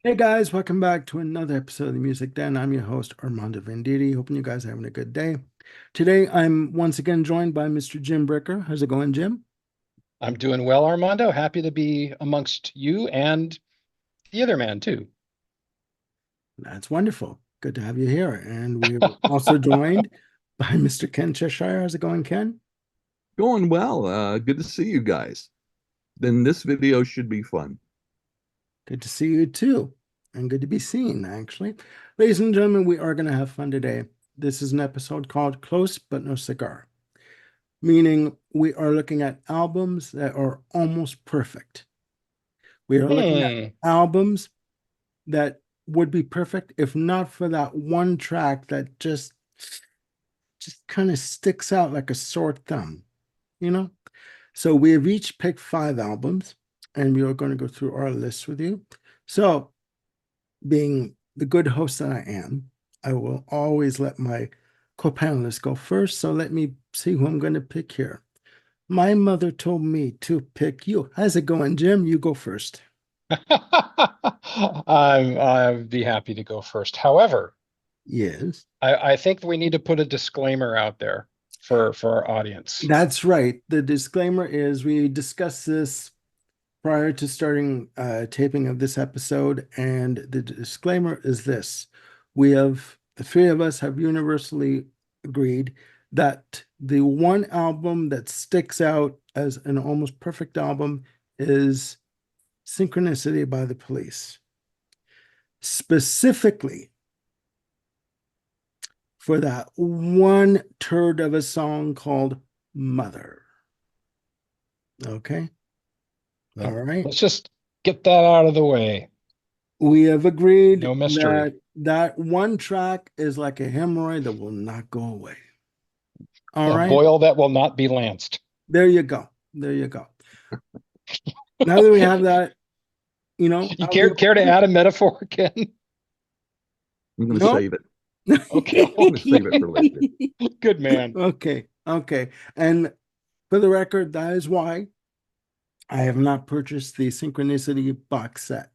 Hey guys, welcome back to another episode of the Music Den. I'm your host, Armando Venditti. Hoping you guys are having a good day. Today, I'm once again joined by Mr. Jim Bricker. How's it going, Jim? I'm doing well, Armando. Happy to be amongst you and the other man too. That's wonderful. Good to have you here. And we're also joined by Mr. Ken Cheshire. How's it going, Ken? Going well. Good to see you guys. Then this video should be fun. Good to see you too. And good to be seen, actually. Ladies and gentlemen, we are going to have fun today. This is an episode called Close But No Cigar, meaning we are looking at albums that are almost perfect. We are looking at Hmm. albums that would be perfect if not for that one track that just kind of sticks out like a sore thumb, you know? So we have each picked five albums, and we are going to go through our list with you. So, being the good host that I am, I will always let my co-panelists go first. So let me see who I'm going to pick here. My mother told me to pick you. How's it going, Jim? You go first. I'd be happy to go first. However, Yes. I think we need to put a disclaimer out there for our audience. That's right. The disclaimer is we discussed this prior to starting taping of this episode, and the disclaimer is this. The three of us have universally agreed that the one album that sticks out as an almost perfect album is Synchronicity by the Police. Specifically for that one turd of a song called Mother. Okay. All Well, right. let's just get that out of the way. We have agreed No mystery. that that one track is like a hemorrhoid that will not go away. All A right. boil that will not be lanced. There you go. There you go. Now that we have that, You out of care to the add a metaphor, Ken? I'm going to no. save it. Okay. I'm going to save it for later. Good man. Okay. Okay. And for the record, that is why I have not purchased the Synchronicity box set.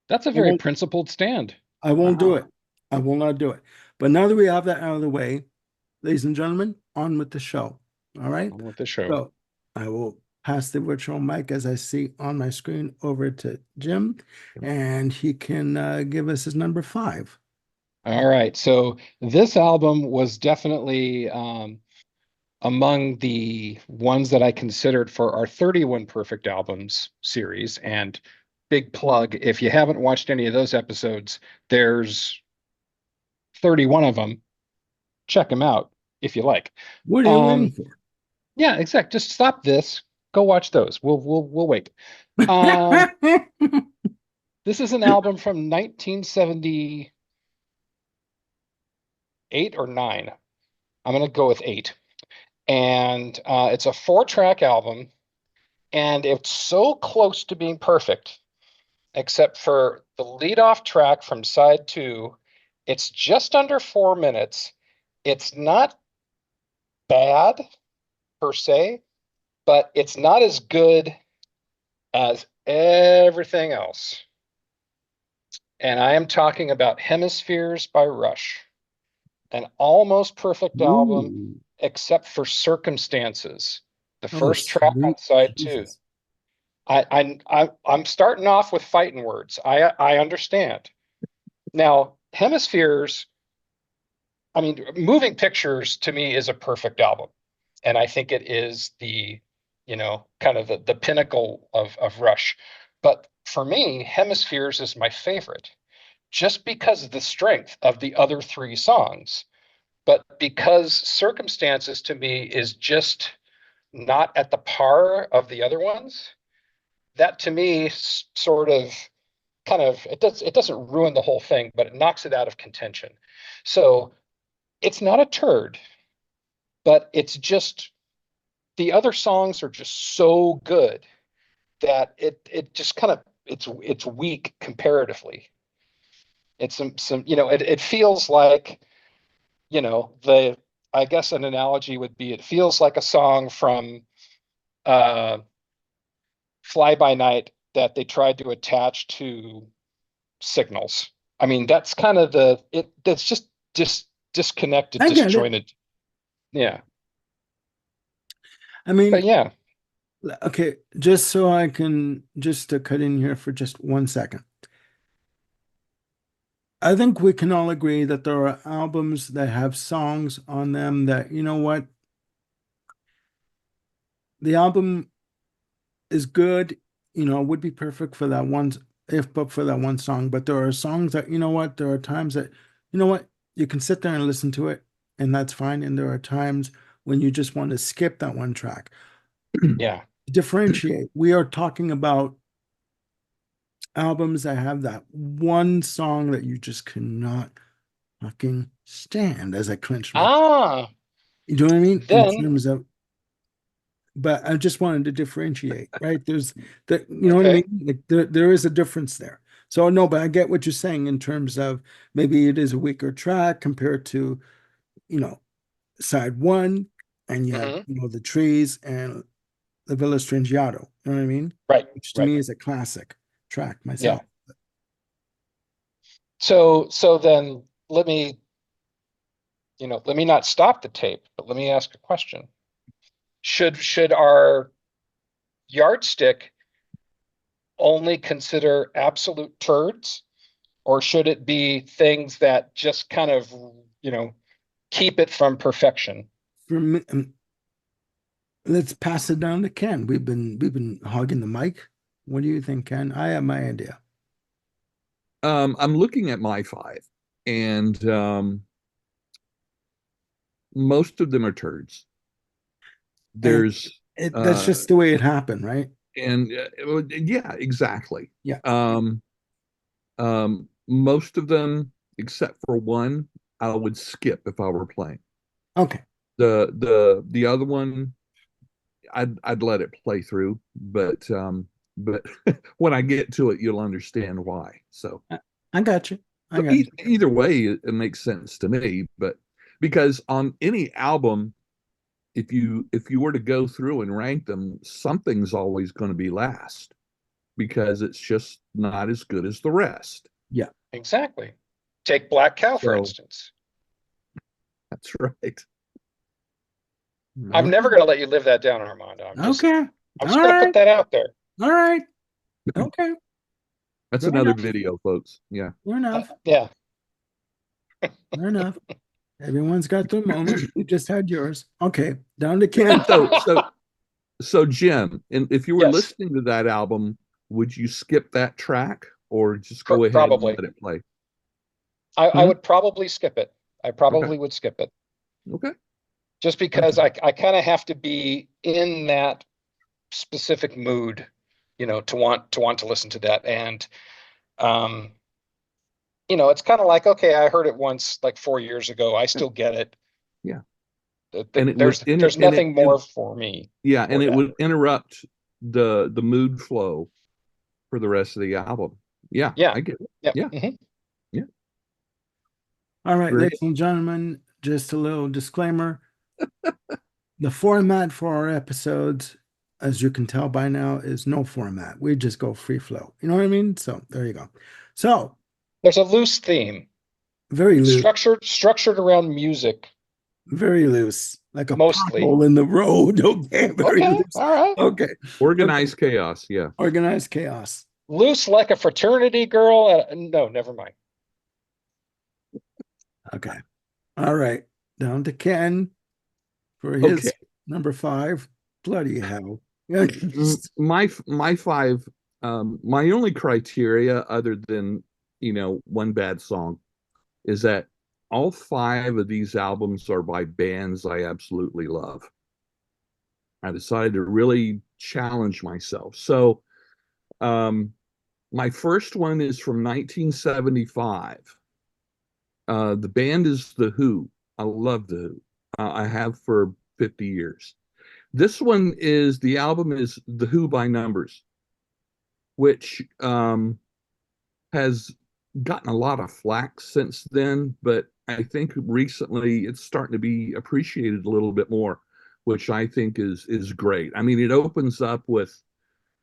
That's a I very won't, principled stand. I won't do it. Wow. I will not do it. But now that we have that out of the way, ladies and gentlemen, on with the show. All right. On with the show. So I will pass the virtual mic as I see on my screen over to Jim, and he can give us his number five. All right. So this album was definitely among the ones that I considered for our 31 Perfect Albums series. And big plug, if you haven't watched any of those episodes, there's 31 of them. Check them out if you like. What are you waiting Um, for? yeah, exact. Just stop this. Go watch those. We'll wait. Um, this is an album from 1978 or 9. I'm gonna go with 8. And it's a 4-track album, and it's so close to being perfect, except for the lead-off track from side 2. It's just under 4 minutes. It's not bad per se, but it's not as good as everything else. And I am talking about Hemispheres by Rush, an almost perfect album, Ooh, except for Circumstances, the oh, first track on sweet side 2. Jesus. I'm starting off with fighting words. I understand. Now, Hemispheres, I mean, Moving Pictures to me is a perfect album. And I think it is kind of the pinnacle of Rush. But for me, Hemispheres is my favorite, just because of the strength of the other three songs. But because Circumstances to me is just not at the par of the other ones, that to me sort of kind of it doesn't ruin the whole thing, but it knocks it out of contention. So it's not a turd, but it's just the other songs are just so good that it just kind of it's weak comparatively. It's some it feels like the I guess an analogy would be it feels like a song from uh Fly By Night that they tried to attach to signals. I mean, that's kind of the it that's just disconnected, I get it. disjointed. Yeah. I But mean, yeah. okay, just so I can just to cut in here for just 1 second. I think we can all agree that there are albums that have songs on them that, you know what, the album is good, would be perfect for that one, if but for that one song. But there are songs that, you know what, there are times that, you know what, you can sit there and listen to it, and that's fine. And there are times when you just want to skip that one track. Yeah. Differentiate. We are talking about albums that have that one song that you just cannot fucking stand, as I clench my. Ah, You know what I mean? In then terms of, but I just wanted to differentiate, right? There's that, you know what I mean? okay. Like there is a difference there. So no, but I get what you're saying in terms of maybe it is a weaker track compared to, you know, side one, and you have, Hmm. the trees and the Villa Stringiato. You know what I mean? Right, Which to right. me is a classic track Yeah. myself. So then let me not stop the tape, but let me ask a question. Should our yardstick only consider absolute turds, or should it be things that just kind of, you know, keep it from perfection? For me, let's pass it down to Ken. We've been hogging the mic. What do you think, Ken? I have my idea. I'm looking at my five, and most of them are turds. And There's that's uh just the way it happened, right? and yeah, exactly. Yeah. Um most of them except for one I would skip if I were playing. Okay. The other one I'd let it play through, but when I get to it you'll understand why. So I got you. I so got you. either way it makes sense to me, but because on any album if you were to go through and rank them, something's always going to be last because it's just not as good as the rest. Yeah. Exactly. Take Black Cow, for So instance. that's right. I'm Okay. never going to let you live that down, Armando. Okay. I'm All just going to put right. that out there. All right. Okay. That's Fair another enough. video, folks. Yeah. Fair enough. Yeah. Fair enough. Everyone's got their moment. You just had yours. Okay. Down to Ken. So so so Jim, and if you were Yes. listening to that album, would you skip that track or just go ahead and Probably. let it play? I Hmm? would probably skip it. I Okay. probably would skip it Okay. just because Okay. I kind of have to be in that specific mood, to want to listen to that. And um, it's kind of like, okay, I heard it once like 4 years ago. I Yeah. still get it. Yeah. And it would There's and it nothing and more for me yeah, and for it that. would interrupt the mood flow for the rest of the album. Yeah, Yeah. I get it. Yeah. Yeah, yeah, All right, very ladies and gentlemen, just a little disclaimer. The format for our episodes, as you can tell by now, is no format. We just go free flow. You know what I mean? So there you go. So There's a loose theme, very loose, structured around music very loose, like a mostly. pothole in the road. Okay, very Okay. loose. All right. Okay, okay. organized chaos. Yeah. Organized chaos. Loose like a fraternity girl. No, never mind. Okay. All right. Down to Ken for Okay. his number five. Bloody hell. Yeah. My five. My only criteria, other than one bad song, is that all five of these albums are by bands I absolutely love. I decided to really challenge myself. So, um, my first one is from 1975. The band is The Who. I love The Who. I have for 50 years. This one is the album is The Who by Numbers, which has gotten a lot of flack since then, but I think recently it's starting to be appreciated a little bit more, which I think is great. I mean, it opens up with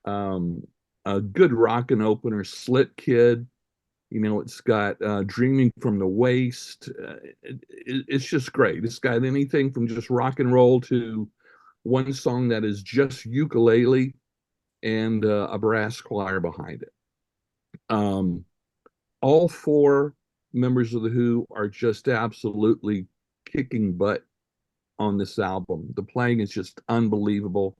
um, a good rockin' opener, Slit Kid. It's got Dreaming from the Waist. It's just great. It's got anything from just rock and roll to one song that is just ukulele and a brass choir behind it. Um, all four members of the Who are just absolutely kicking butt on this album. The playing is just unbelievable.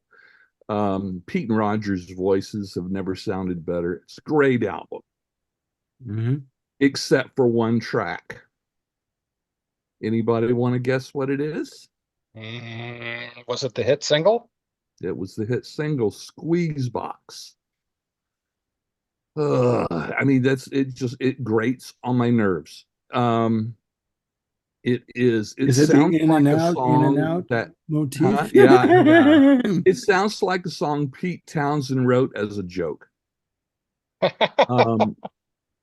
Pete and Roger's voices have never sounded better. It's a great album, Mhm. except for one track. Anybody want to guess what it is? Was it the hit single? It was the hit single Squeeze Box. I mean, it grates on my nerves. It Is it the sounds like a in and song out that, huh? motif? Yeah, yeah. It sounds like a song Pete Townsend wrote as a joke. Um,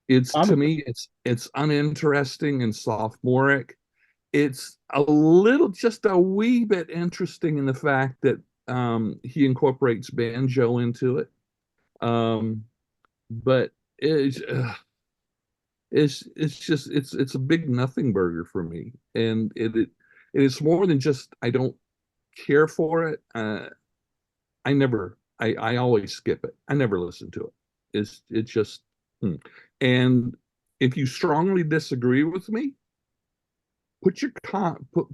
it's to I'm me, it's uninteresting and sophomoric. It's a little, just a wee bit interesting in the fact that he incorporates banjo into it. Um, but it's just it's a big nothing burger for me, and it's more than just I don't care for it. I always skip it. I never listen to it. It's just and if you strongly disagree with me, put your put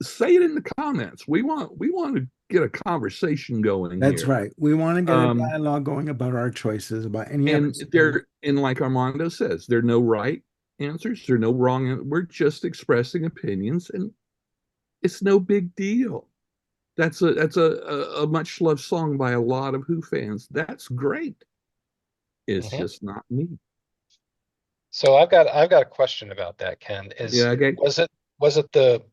say it in the comments. We want to get a conversation going That's here. right. We want to get a Um, dialogue going about our choices about any and episode. like Armando says, there are no right answers, there are no wrong. We're just expressing opinions, and it's no big deal. That's a much loved song by a lot of Who fans. That's great. It's Mhm. just not me. So I've got a question about that, Ken. Yeah, okay. Was it the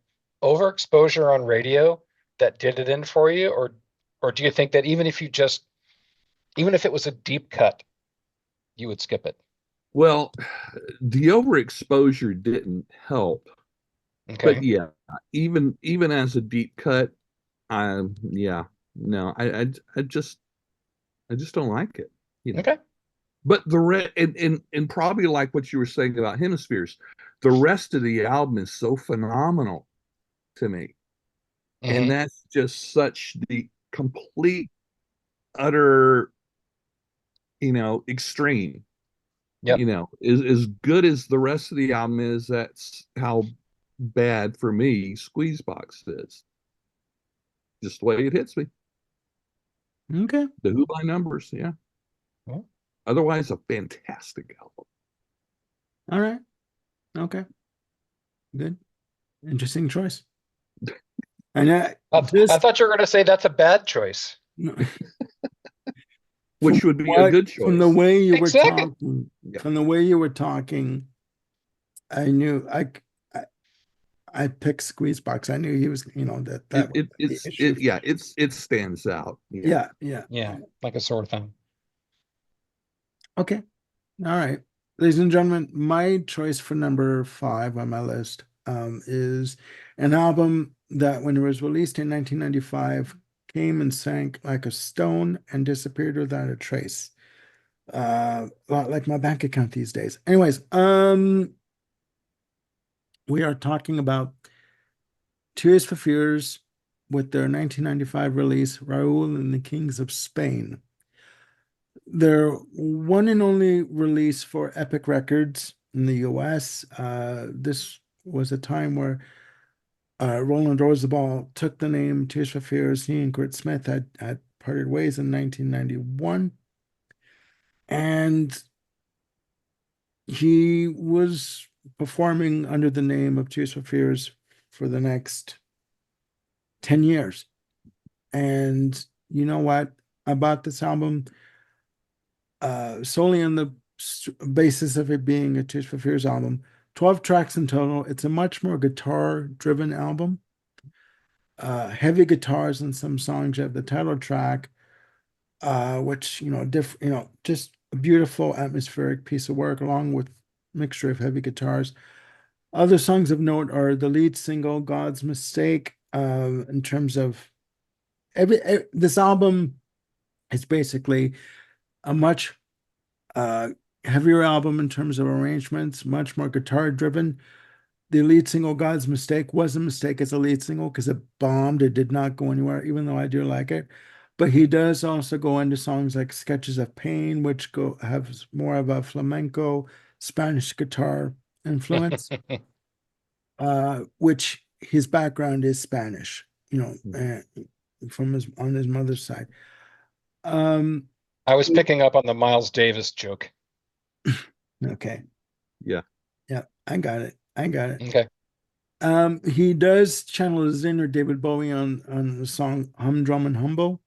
overexposure on radio that did it in for you, or do you think that even if it was a deep cut, you would skip it? Well, the overexposure didn't help, but Okay. yeah, even as a deep cut, yeah, no, I just don't like it, you know. Okay. But and probably like what you were saying about Hemispheres, the rest of the album is so phenomenal to me. And Hmm. that's just such the complete, utter, extreme. Yep. As good as the rest of the album is, that's how bad for me Squeezebox is. Just the way it hits me. Okay. The Who by numbers, yeah. Well, Otherwise, a fantastic album. All right. Okay. Good. Interesting choice. And I just thought you were going to say that's a bad choice. from Which would be a what good from the choice. way you were Exactly. talking, Yeah. from the way you were talking, I knew I, I picked Squeeze Box. I knew he was, that was the issue. Yeah, it stands out. Yeah. Yeah, yeah, Yeah, yeah. like a sore thumb. Okay. All right. Ladies and gentlemen, my choice for number five on my list is an album that, when it was released in 1995, came and sank like a stone and disappeared without a trace. A lot like my bank account these days. Anyways, we are talking about Tears for Fears with their 1995 release, Raoul and the Kings of Spain. Their one and only release for Epic Records in the US. This was a time where Roland Rosenbaum took the name Tears for Fears. He and Kurt Smith had parted ways in 1991. And he was performing under the name of Tears for Fears for the next 10 years. And you know what? I bought this album solely on the basis of it being a Tears for Fears album. 12 tracks in total. It's a much more guitar-driven album. Heavy guitars in some songs. You have the title track, which, just a beautiful atmospheric piece of work, along with mixture of heavy guitars. Other songs of note are the lead single, God's Mistake, in terms of this album is basically a much uh, heavier album in terms of arrangements, much more guitar driven. The lead single, God's Mistake, was a mistake as a lead single because it bombed. It did not go anywhere, even though I do like it. But he does also go into songs like Sketches of Pain, which go have more of a flamenco Spanish guitar influence, which his background is Spanish, from his on his mother's side. Um, I was picking up on the Miles Davis joke. okay. Yeah. Yeah, I got it. I got it. Okay. He does channel his inner David Bowie on the song Humdrum and Humble.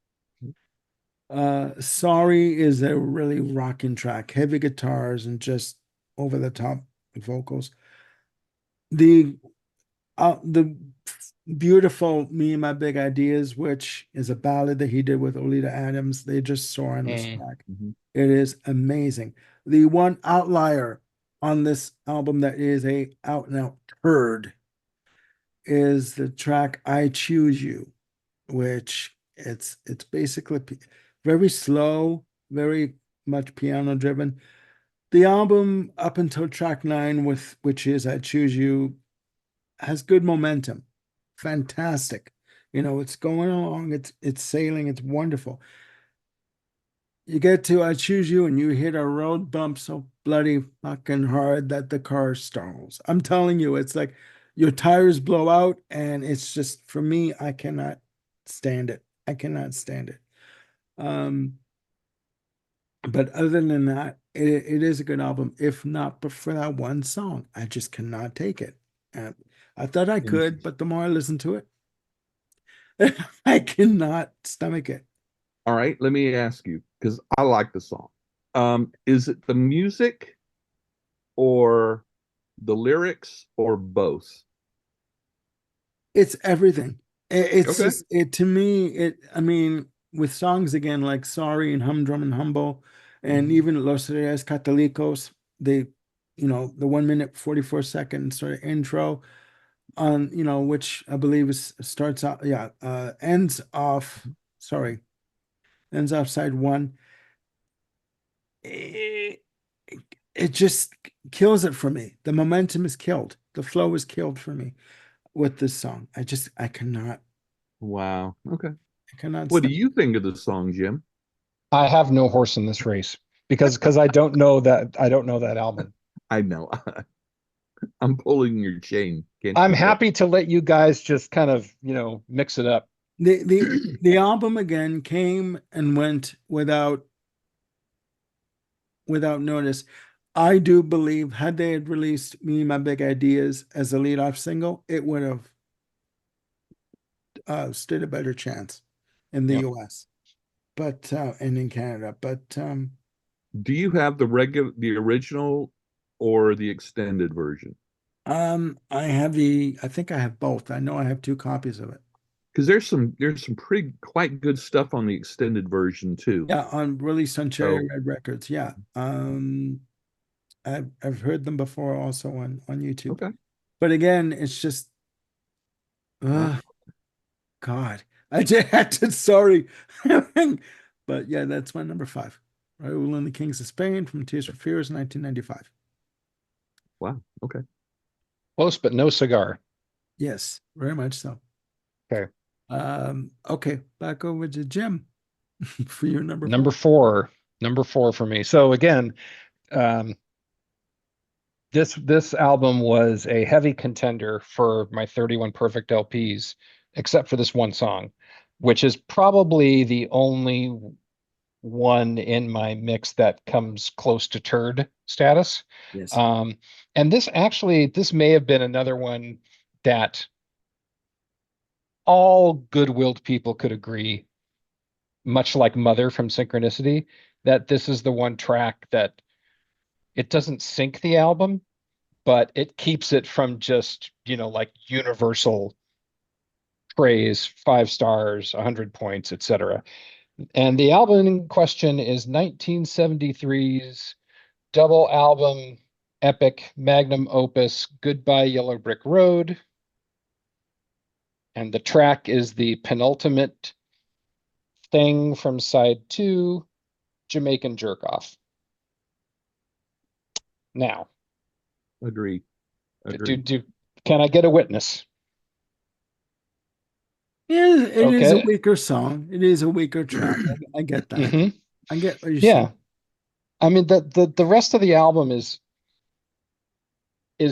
Sorry is a really rocking track, heavy guitars and just over the top vocals. The the beautiful Me and My Big Ideas, which is a ballad that he did with Olita Adams, they just soar on this Mm. track. Mhm. It is amazing. The one outlier on this album that is a out and out turd is the track I Choose You, which it's basically very slow, very much piano driven. The album up until track 9, with which is I Choose You, has good momentum. Fantastic. It's going along, it's sailing, it's wonderful. You get to I Choose You and you hit a road bump so bloody fucking hard that the car stalls. I'm telling you, it's like your tires blow out, and it's just, for me, I cannot stand it. I cannot stand it. Um, but other than that, it is a good album, if not but for that one song. I just cannot take it. Uh, I thought I could, Interesting. but the more I listen to it, I cannot stomach it. All right, let me ask you because I like the song. Is it the music or the lyrics or both? It's everything. It's Okay. just it to me. I mean, with songs again like "Sorry" and "Humdrum and Humble," and Mhm. even "Los Reyes Católicos," they, the 1 minute 44 second sort of intro on, which I believe is starts out, yeah, ends off side one. It, it just kills it for me. The momentum is killed. The flow is killed for me with this song. I cannot. Wow. Okay. I cannot What do stop. you think of the song, Jim? I have no horse in this race because I don't know that album. I know. I'm pulling your chain. Can't I'm you tell? happy to let you guys just kind of, mix it up. The album again came and went without notice. I do believe had they had released Me and My Big Ideas as a lead off single, it would have stood a better chance in the Yeah. US, but and in Canada. But Do you have the original or the extended version? I think I have both. I know I have two copies of it. Because there's some pretty quite good stuff on the extended version too. Yeah, on released on Cherry So Red Records. Yeah. I've heard them before also on YouTube. okay. But again, it's just, Wow. God. I just had to, sorry. But yeah, that's my number five. Raúl and the Kings of Spain from Tears for Fears, 1995. Wow. Okay. Close, but no cigar. Yes, very much so. Okay. Okay, back over to Jim for your number Number four. four. Number four for me. So again, um, this album was a heavy contender for my 31 perfect LPs, except for this one song, which is probably the only one in my mix that comes close to turd status. Yes. Um, and this may have been another one that all good-willed people could agree, much like Mother from Synchronicity, that this is the one track that it doesn't sync the album, but it keeps it from just, like universal praise, 5 stars, 100 points, etc. And the album in question is 1973's double album epic magnum opus Goodbye Yellow Brick Road. And the track is the penultimate thing from side two. Jamaican Jerk Off. Now, Agree. do Agree. do can I get a witness? Yeah, it is a Okay. weaker song. It is a weaker track. I get that. Hmm. I get what you're saying. Yeah. I mean the rest of the album is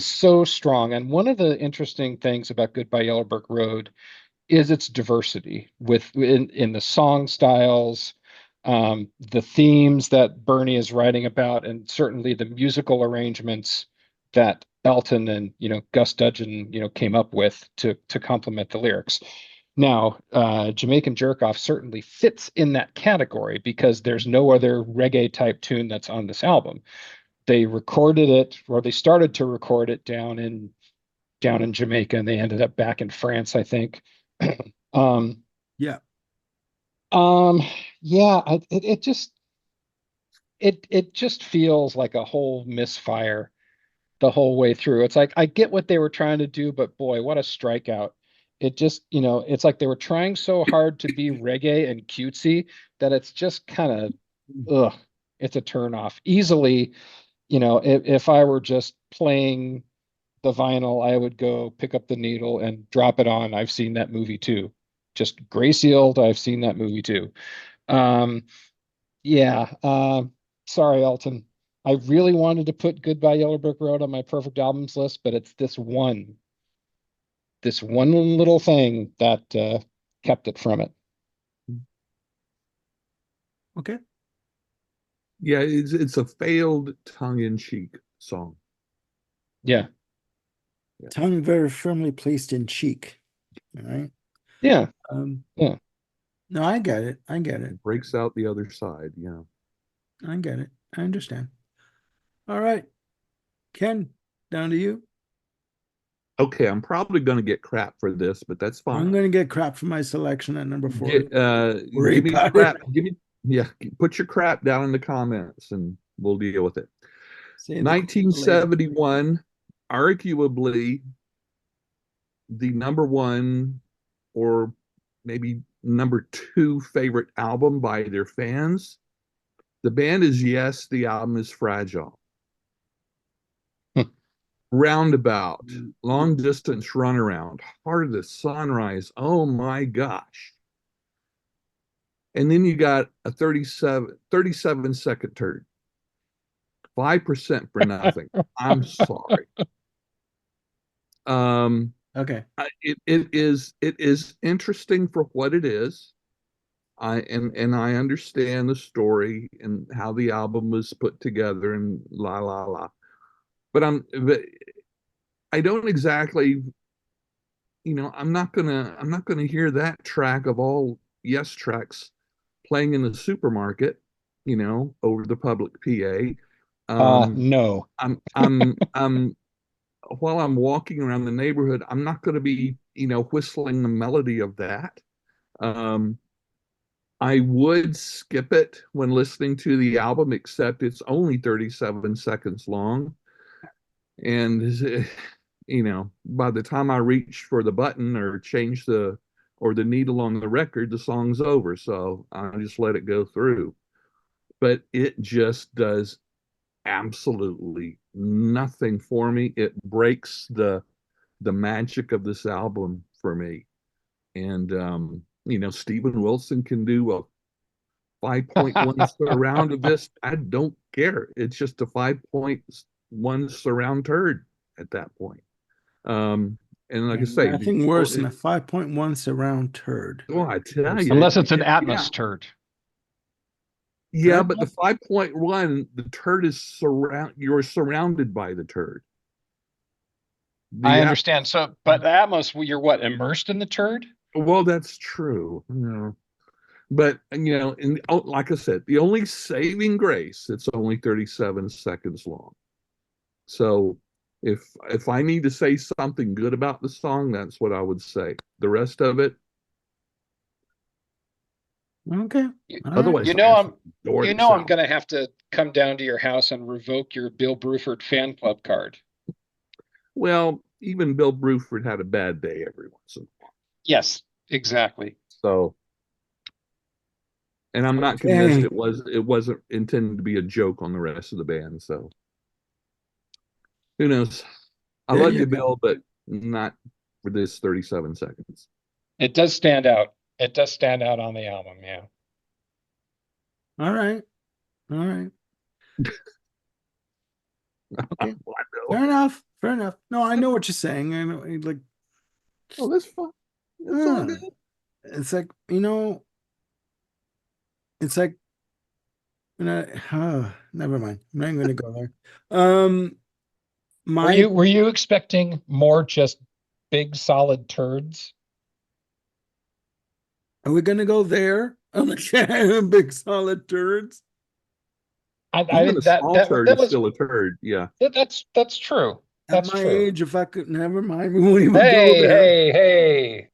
so strong. And one of the interesting things about Goodbye Yellow Brick Road is its diversity in the song styles, the themes that Bernie is writing about, and certainly the musical arrangements that Elton and Gus Dudgeon came up with to complement the lyrics. Now, Jamaican Jerk Off certainly fits in that category because there's no other reggae type tune that's on this album. They recorded it, or they started to record it down in Jamaica, and they ended up back in France, I think. um, Yeah. um, yeah, it just feels like a whole misfire the whole way through. It's like I get what they were trying to do, but boy, what a strikeout. It just, it's like they were trying so hard to be reggae and cutesy that it's just kind of ugh, it's a turn off. Easily, if I were just playing the vinyl, I would go pick up the needle and drop it on. I've seen that movie too. Just gray sealed, I've seen that movie too. Um, yeah. Sorry, Elton. I really wanted to put Goodbye Yellow Brick Road on my perfect albums list, but it's this one little thing that kept it from it. Okay. Yeah, it's a failed tongue-in-cheek song. Yeah. Yeah. Tongue very firmly placed in cheek. All right. Yeah. Um, Yeah. no, I get it. I get it. It breaks out the other side, yeah. I get it. I understand. All right. Ken, down to you. Okay, I'm probably gonna get crap for this, but that's I'm fine. going to get crap for my selection at number 4. Worry Give me about it. crap. Yeah, put your crap down in the comments and we'll deal with it. Say the later. 1971, arguably the number one or maybe number two favorite album by their fans. The band is Yes, the album is Fragile. Roundabout, Long Distance Runaround, Heart of the Sunrise. Oh my gosh. And then you got a 37-second turd. 5% for nothing. I'm sorry. Um, Okay. it is interesting for what it is. I understand the story and how the album was put together and la la la. But I don't exactly, I'm not gonna hear that track of all Yes tracks playing in the supermarket, over the public PA. No. I'm while I'm walking around the neighborhood, I'm not going to be, whistling the melody of that. Um, I would skip it when listening to the album, except it's only 37 seconds long. And, by the time I reach for the button or change or the needle on the record, the song's over. So I just let it go through. But it just does absolutely nothing for me. It breaks the magic of this album for me. And Steven Wilson can do a 5.1 surround of this. I don't care. It's just a 5.1 surround turd at that point. Um, and like I And say, nothing worse than a 5.1 surround turd. I tell you, Unless it's an yeah, Atmos turd. yeah, but the 5.1, the turd is you're surrounded by the turd. I The understand. So, but the Atmos, you're what, immersed in the turd? Well, that's true. But like I said, the only saving grace, it's only 37 seconds long. So if I need to say something good about the song, that's what I would say. The rest of it, Okay. All right. otherwise You I know, I'm, adored you this know, I'm album. gonna have to come down to your house and revoke your Bill Bruford fan club card. Well, even Bill Bruford had a bad day every once in a while. Yes, exactly. So And I'm not convinced Okay. it wasn't intended to be a joke on the rest of the band. So who knows? I There love you you, go. Bill, but not for this 37 seconds. It does stand out. It does stand out on the album, yeah. All right. All right. Okay. I Fair know. enough. Fair enough. No, I know what you're saying. I know, like, Oh, that's fine. It's all uh, good. it's like, it's like, never mind. I'm not even going to go there. Um, my, Were you expecting more just big solid turds? are we going to go there? I'm like, big solid turds. I Even a that small that turd that is was still a turd. Yeah. that's true. At That's my true. age, if I could, never mind. We won't even go Hey, there. hey, hey.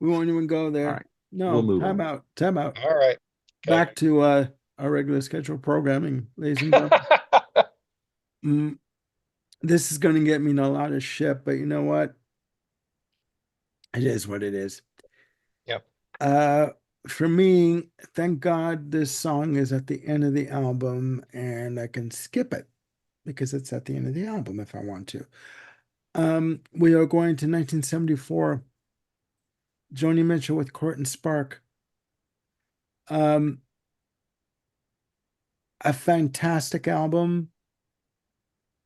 We won't even go All there. right. We'll No, move time on. out. Time out. All right. Okay. Back to our regular schedule programming, ladies and gentlemen. Mm, this is going to get me in a lot of shit, but you know what? It is what it is. Yep. Uh, for me, thank God this song is at the end of the album and I can skip it because it's at the end of the album if I want to. We are going to 1974, Joni Mitchell with Court and Spark. Um, a fantastic album.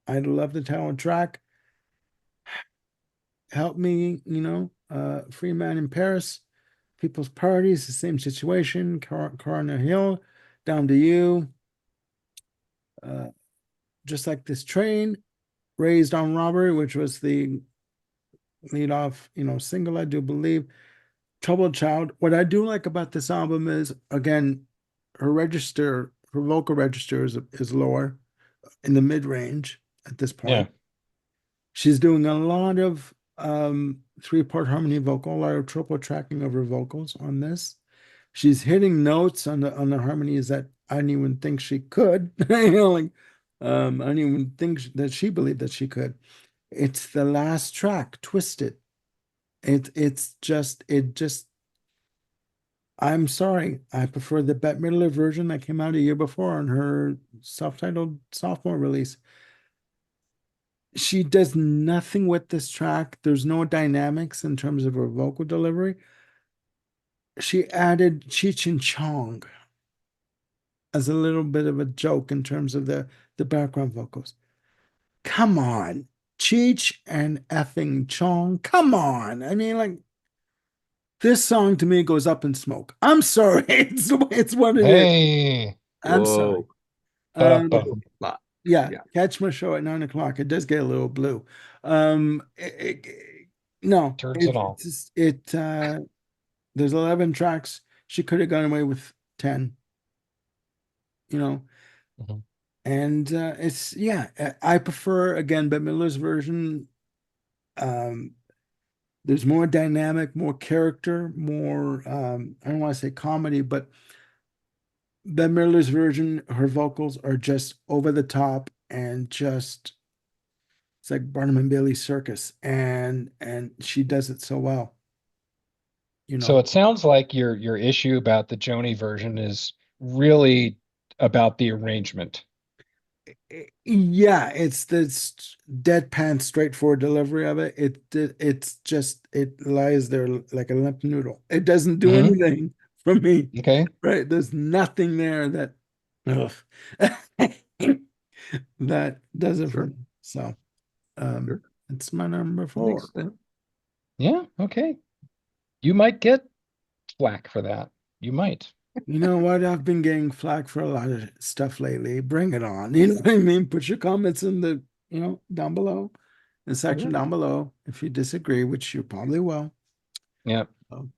I love the title track. Help Me, Free Man in Paris, People's Parties, the same situation, Coroner Hill, Down to You, uh, Just Like This Train, Raised on Robbery, which was the lead off, single, I do believe. Troubled Child. What I do like about this album is, again, her vocal register is lower in the mid range at this Yeah. point. She's doing a lot of three-part harmony vocal, a lot of triple tracking of her vocals on this. She's hitting notes on the harmonies that I didn't even think she could. I didn't even think that she believed that she could. It's the last track, Twisted. It just I'm sorry. I prefer the Bette Midler version that came out a year before on her self-titled sophomore release. She does nothing with this track. There's no dynamics in terms of her vocal delivery. She added Cheech and Chong as a little bit of a joke in terms of the background vocals. Come on, Cheech and effing Chong. Come on. I mean, like, this song to me goes up in smoke. I'm sorry. It's what it is. Hey. I'm sorry. Whoa. Um, But yeah, yeah, catch my show at 9 o'clock. It does get a little blue. Um, no, Turds and it's all. just there's 11 tracks. She could have gone away with 10, you know. Mhm. And it's yeah, I prefer again Bette Midler's version. Um, there's more dynamic, more character, more I don't want to say comedy, but Bette Midler's version, her vocals are just over the top and just it's like Barnum and Bailey Circus, and she does it so well, you So know. it sounds like your issue about the Joni version is really about the arrangement. Yeah, it's this deadpan, straightforward delivery of it. It's just it lies there like a limp noodle. It doesn't do Hmm. anything for me, Okay. right? There's nothing there that ugh, that does it for sure, me. So, um, sure. it's my number That makes four. sense. Yeah. Okay. You might get flack for that. You might. You know what? I've been getting flack for a lot of stuff lately. Bring it on. You know what I mean? Put your comments in down below, the section Yeah. down below if you disagree, which you probably will. Yeah. So,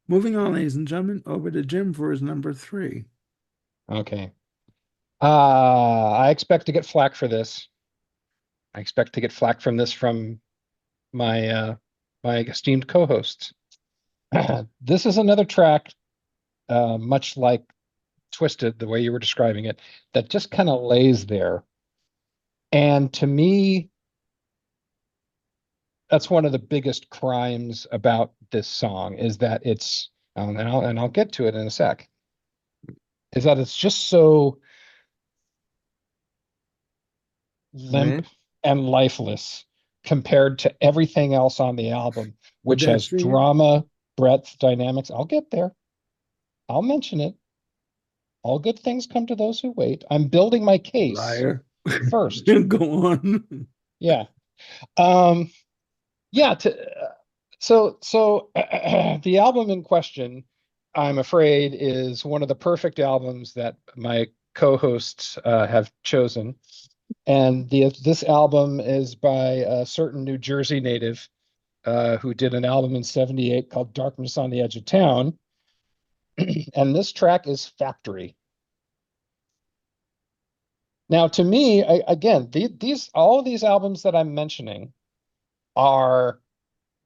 moving on, ladies and gentlemen, over to Jim for his number three. Okay. I expect to get flack for this. I expect to get flack from this from my my esteemed co-hosts. This is another track, much like Twisted, the way you were describing it, that just kind of lays there. And to me, that's one of the biggest crimes about this song is that it's and I'll get to it in a sec. is that it's just so limp Man, and lifeless compared to everything else on the album, which has Pedestrian, drama, breadth, dynamics. I'll get there. I'll mention it. All good things come to those who wait. I'm building my case liar. first. Go on. Yeah. Um, yeah, so the album in question, I'm afraid, is one of the perfect albums that my co-hosts have chosen. And this album is by a certain New Jersey native who did an album in '78 called Darkness on the Edge of Town. And this track is Factory. Now, to me, again, these all of these albums that I'm mentioning are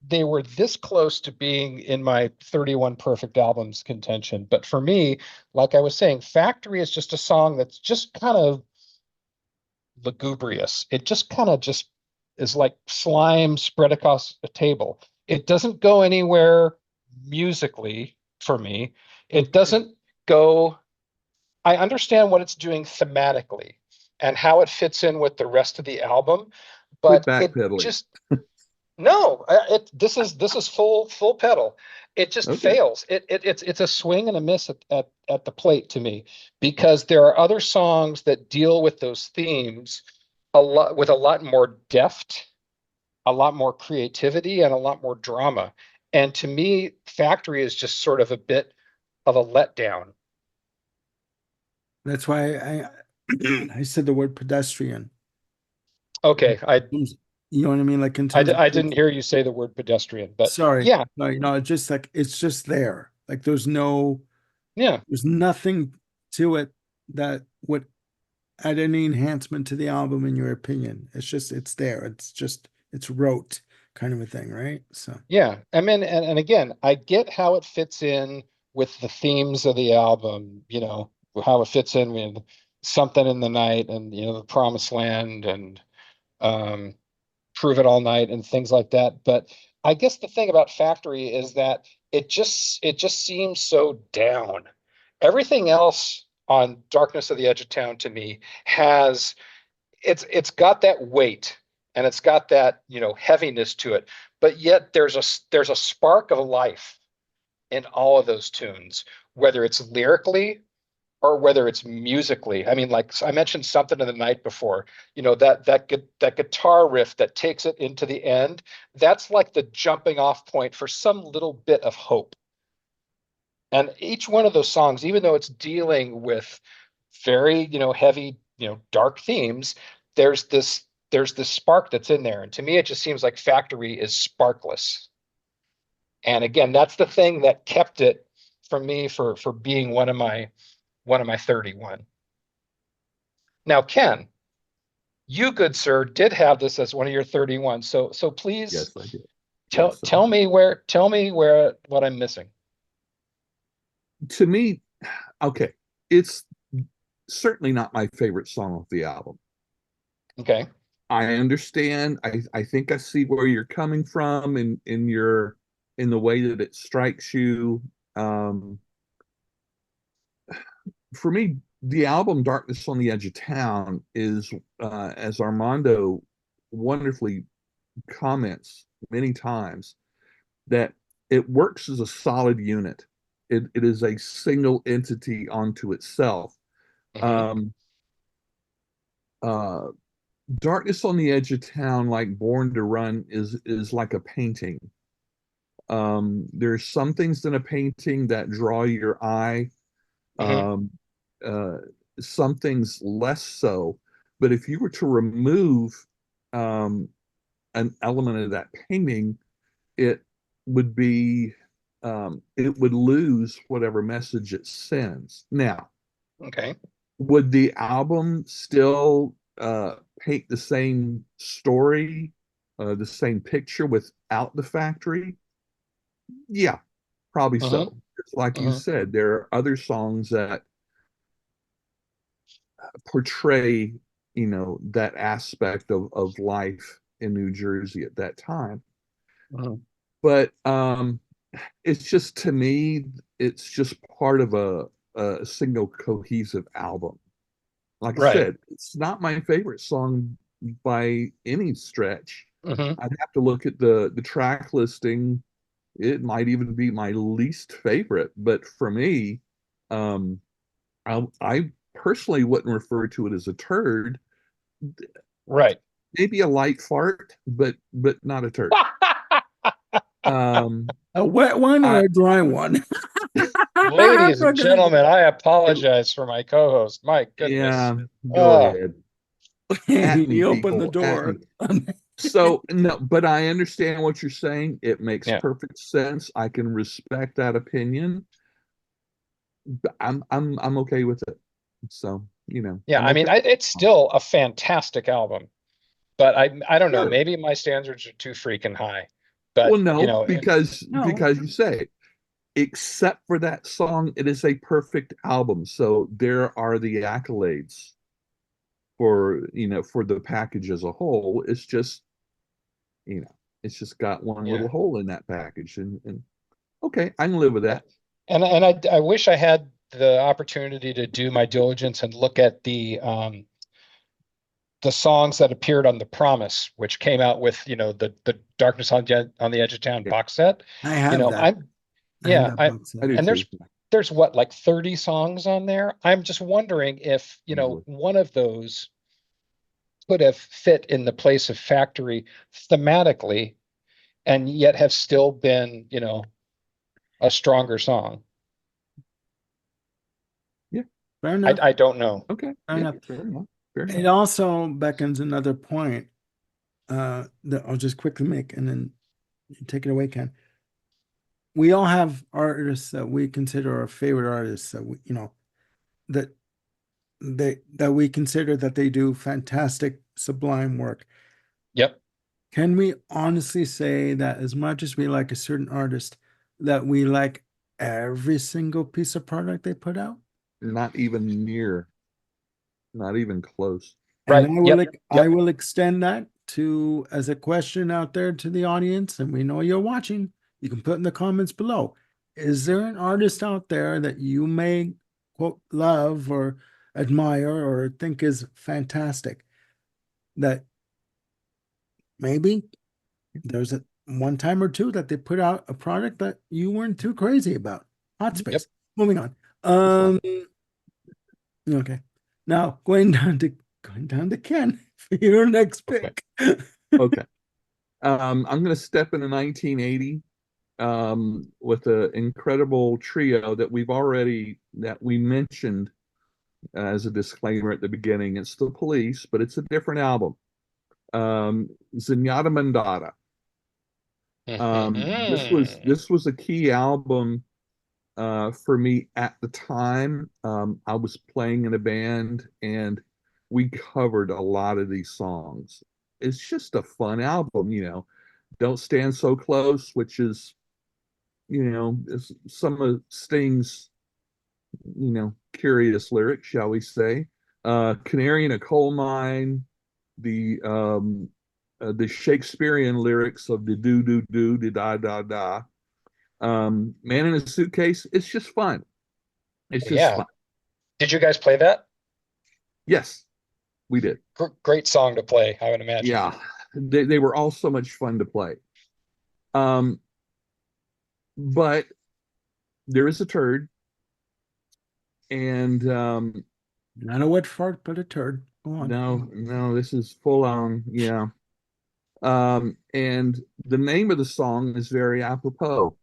they were this close to being in my 31 perfect albums contention. But for me, like I was saying, Factory is just a song that's just kind of lugubrious. It just kind of just is like slime spread across a table. It doesn't go anywhere musically for me. It Okay. doesn't go, I understand what it's doing thematically and how it fits in with the rest of the album, quit but it backpedaling. just no, this is full pedal. It just Okay. fails. It's a swing and a miss at the plate to me because there are other songs that deal with those themes a lot with a lot more depth, a lot more creativity, and a lot more drama. And to me, Factory is just sort of a bit of a letdown. That's why I I said the word pedestrian. Okay, You know what I mean? Like in terms of I like, didn't hear you say the word pedestrian, but sorry, yeah, no, you know, it's just like it's just there. Like yeah. there's nothing to it that would add any enhancement to the album in your opinion. It's just it's there. It's just it's rote kind of a thing, right? So Yeah, I mean, and again, I get how it fits in with the themes of the album, how it fits in with Something in the Night and, the Promised Land and um, Prove It All Night and things like that. But I guess the thing about Factory is that it just seems so down. Everything else on Darkness of the Edge of Town to me has it's got that weight and it's got that heaviness to it, but yet there's a spark of life in all of those tunes, whether it's lyrically or whether it's musically. I mean, like I mentioned Something in the Night before, that guitar riff that takes it into the end, that's like the jumping off point for some little bit of hope. And each one of those songs, even though it's dealing with very, heavy, dark themes, there's this spark that's in there. And to me, it just seems like Factory is sparkless. And again, that's the thing that kept it for me for being one of my 31. Now, Ken, you, good sir, did have this as one of your 31. So please Yes, I did. tell Yes, I tell did. me where what I'm missing. To me, okay, it's certainly not my favorite song off the album. Okay. I understand. I think I see where you're coming from in the way that it strikes you. Um, for me, the album Darkness on the Edge of Town is, as Armando wonderfully comments many times, that it works as a solid unit. It is a single entity onto itself. Hmm. Um, uh, Darkness on the Edge of Town, like Born to Run, is like a painting. There's some things in a painting that draw your eye. Hmm. Um, uh, some things less so. But if you were to remove um, an element of that painting, it would be it would lose whatever message it sends. Now, Okay. would the album still paint the same story, the same picture without the factory? Yeah, probably Hmm. so. It's like you Hmm. said, there are other songs that portray, that aspect of life in New Jersey at that time. But it's just to me, it's just part of a single cohesive album. Like I Right. said, it's not my favorite song by any stretch. Hmm. I'd have to look at the track listing. It might even be my least favorite, but for me, um, I personally wouldn't refer to it as a turd. Right. Maybe a light fart, but not a turd. Um, A wet one or I a dry one? Ladies We're and gonna get gentlemen, I it, apologize for my co-host. My goodness. yeah, go Oh, ahead. At me, you open the people, at me. door. So no, but I understand what you're saying. It makes yeah. perfect sense. I can respect that opinion. But I'm okay with it. So, Yeah, I'm I mean, okay. it's still a fantastic album, but I don't know, Sure. maybe my standards are too freaking high. Well, But, no, because No, because you say, except for that song, it is a perfect album. So there are the accolades for the package as a whole. You know, it's just got one yeah. little hole in that package. And okay, I can live with Yeah. that. And I wish I had the opportunity to do my diligence and look at the songs that appeared on The Promise, which came out with, the Darkness on the Edge of Town Yeah, box set. I have that. I'm I have yeah, that I box I set. do and too, there's what, like 30 songs on there. I'm just wondering if, easily. one of those could have fit in the place of Factory thematically and yet have still been, a stronger song. Yeah. Fair I enough. I don't know. Okay. Fair Yeah. enough. Fair enough. Fair It enough. also beckons another point that I'll just quickly make and then you take it away, Ken. We all have artists that we consider our favorite artists that that that we consider that they do fantastic, sublime work. Yep. Can we honestly say that as much as we like a certain artist, that we like every single piece of product they put out? Not even near, not even close. And Right. Yep. I Yep. will extend that to as a question out there to the audience, and we know you're watching. You can put in the comments below. Is there an artist out there that you may quote love or admire or think is fantastic that maybe there's a one time or two that they put out a product that you weren't too crazy about? Hot Yep. space. Moving on. It's fine. Okay. Now going down to Ken for your next Okay. pick. Okay. I'm going to step into 1980 with an incredible trio that we mentioned as a disclaimer at the beginning. It's the Police, but it's a different album. Zenyatta Mandata. Mhm. This was a key album for me at the time. I was playing in a band and we covered a lot of these songs. It's just a fun album. Don't Stand So Close, which is some of Sting's, curious lyrics, shall we say. Canary in a Coal Mine, the Shakespearean lyrics of the do do do da da da da. Man in a Suitcase. It's just fun. It's just Yeah. fun. Did you guys play that? Yes, we did. Great song to play, I would imagine. Yeah, they were all so much fun to play. Um, but there is a turd, and Not a wet fart, but a turd. Go on. no, no, this is full on. Yeah. And the name of the song is very apropos.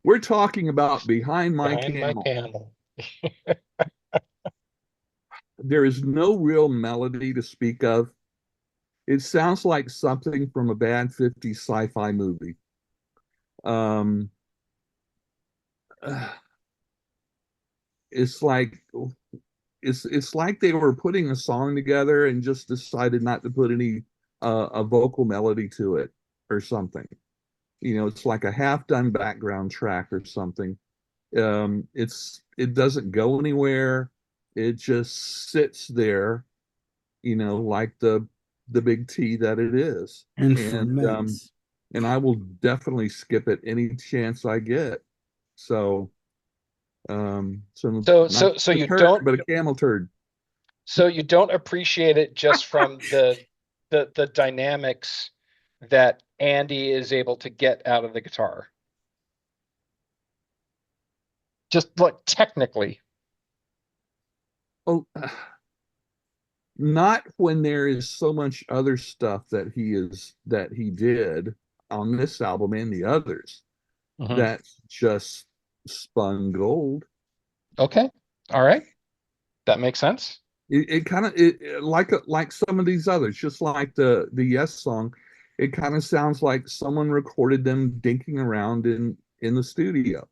We're talking about Behind My Behind my Camel. panel. There is no real melody to speak of. It sounds like something from a bad 50s sci-fi movie. Um, it's like it's like they were putting a song together and just decided not to put any a vocal melody to it or something. It's like a half done background track or something. It doesn't go anywhere. It just sits there, like the big T that it is. And And ferments. and I will definitely skip it any chance I get. So, so So not so so a you turd, don't but a camel turd. so you don't appreciate it just from the dynamics that Andy is able to get out of the guitar. Just like technically. Oh, not when there is so much other stuff that he did on this album and the others Mhm. that's just spun gold. Okay. All right. That makes sense. It kind of like some of these others, just like the Yes song. It kind of sounds like someone recorded them dinking around in the studio,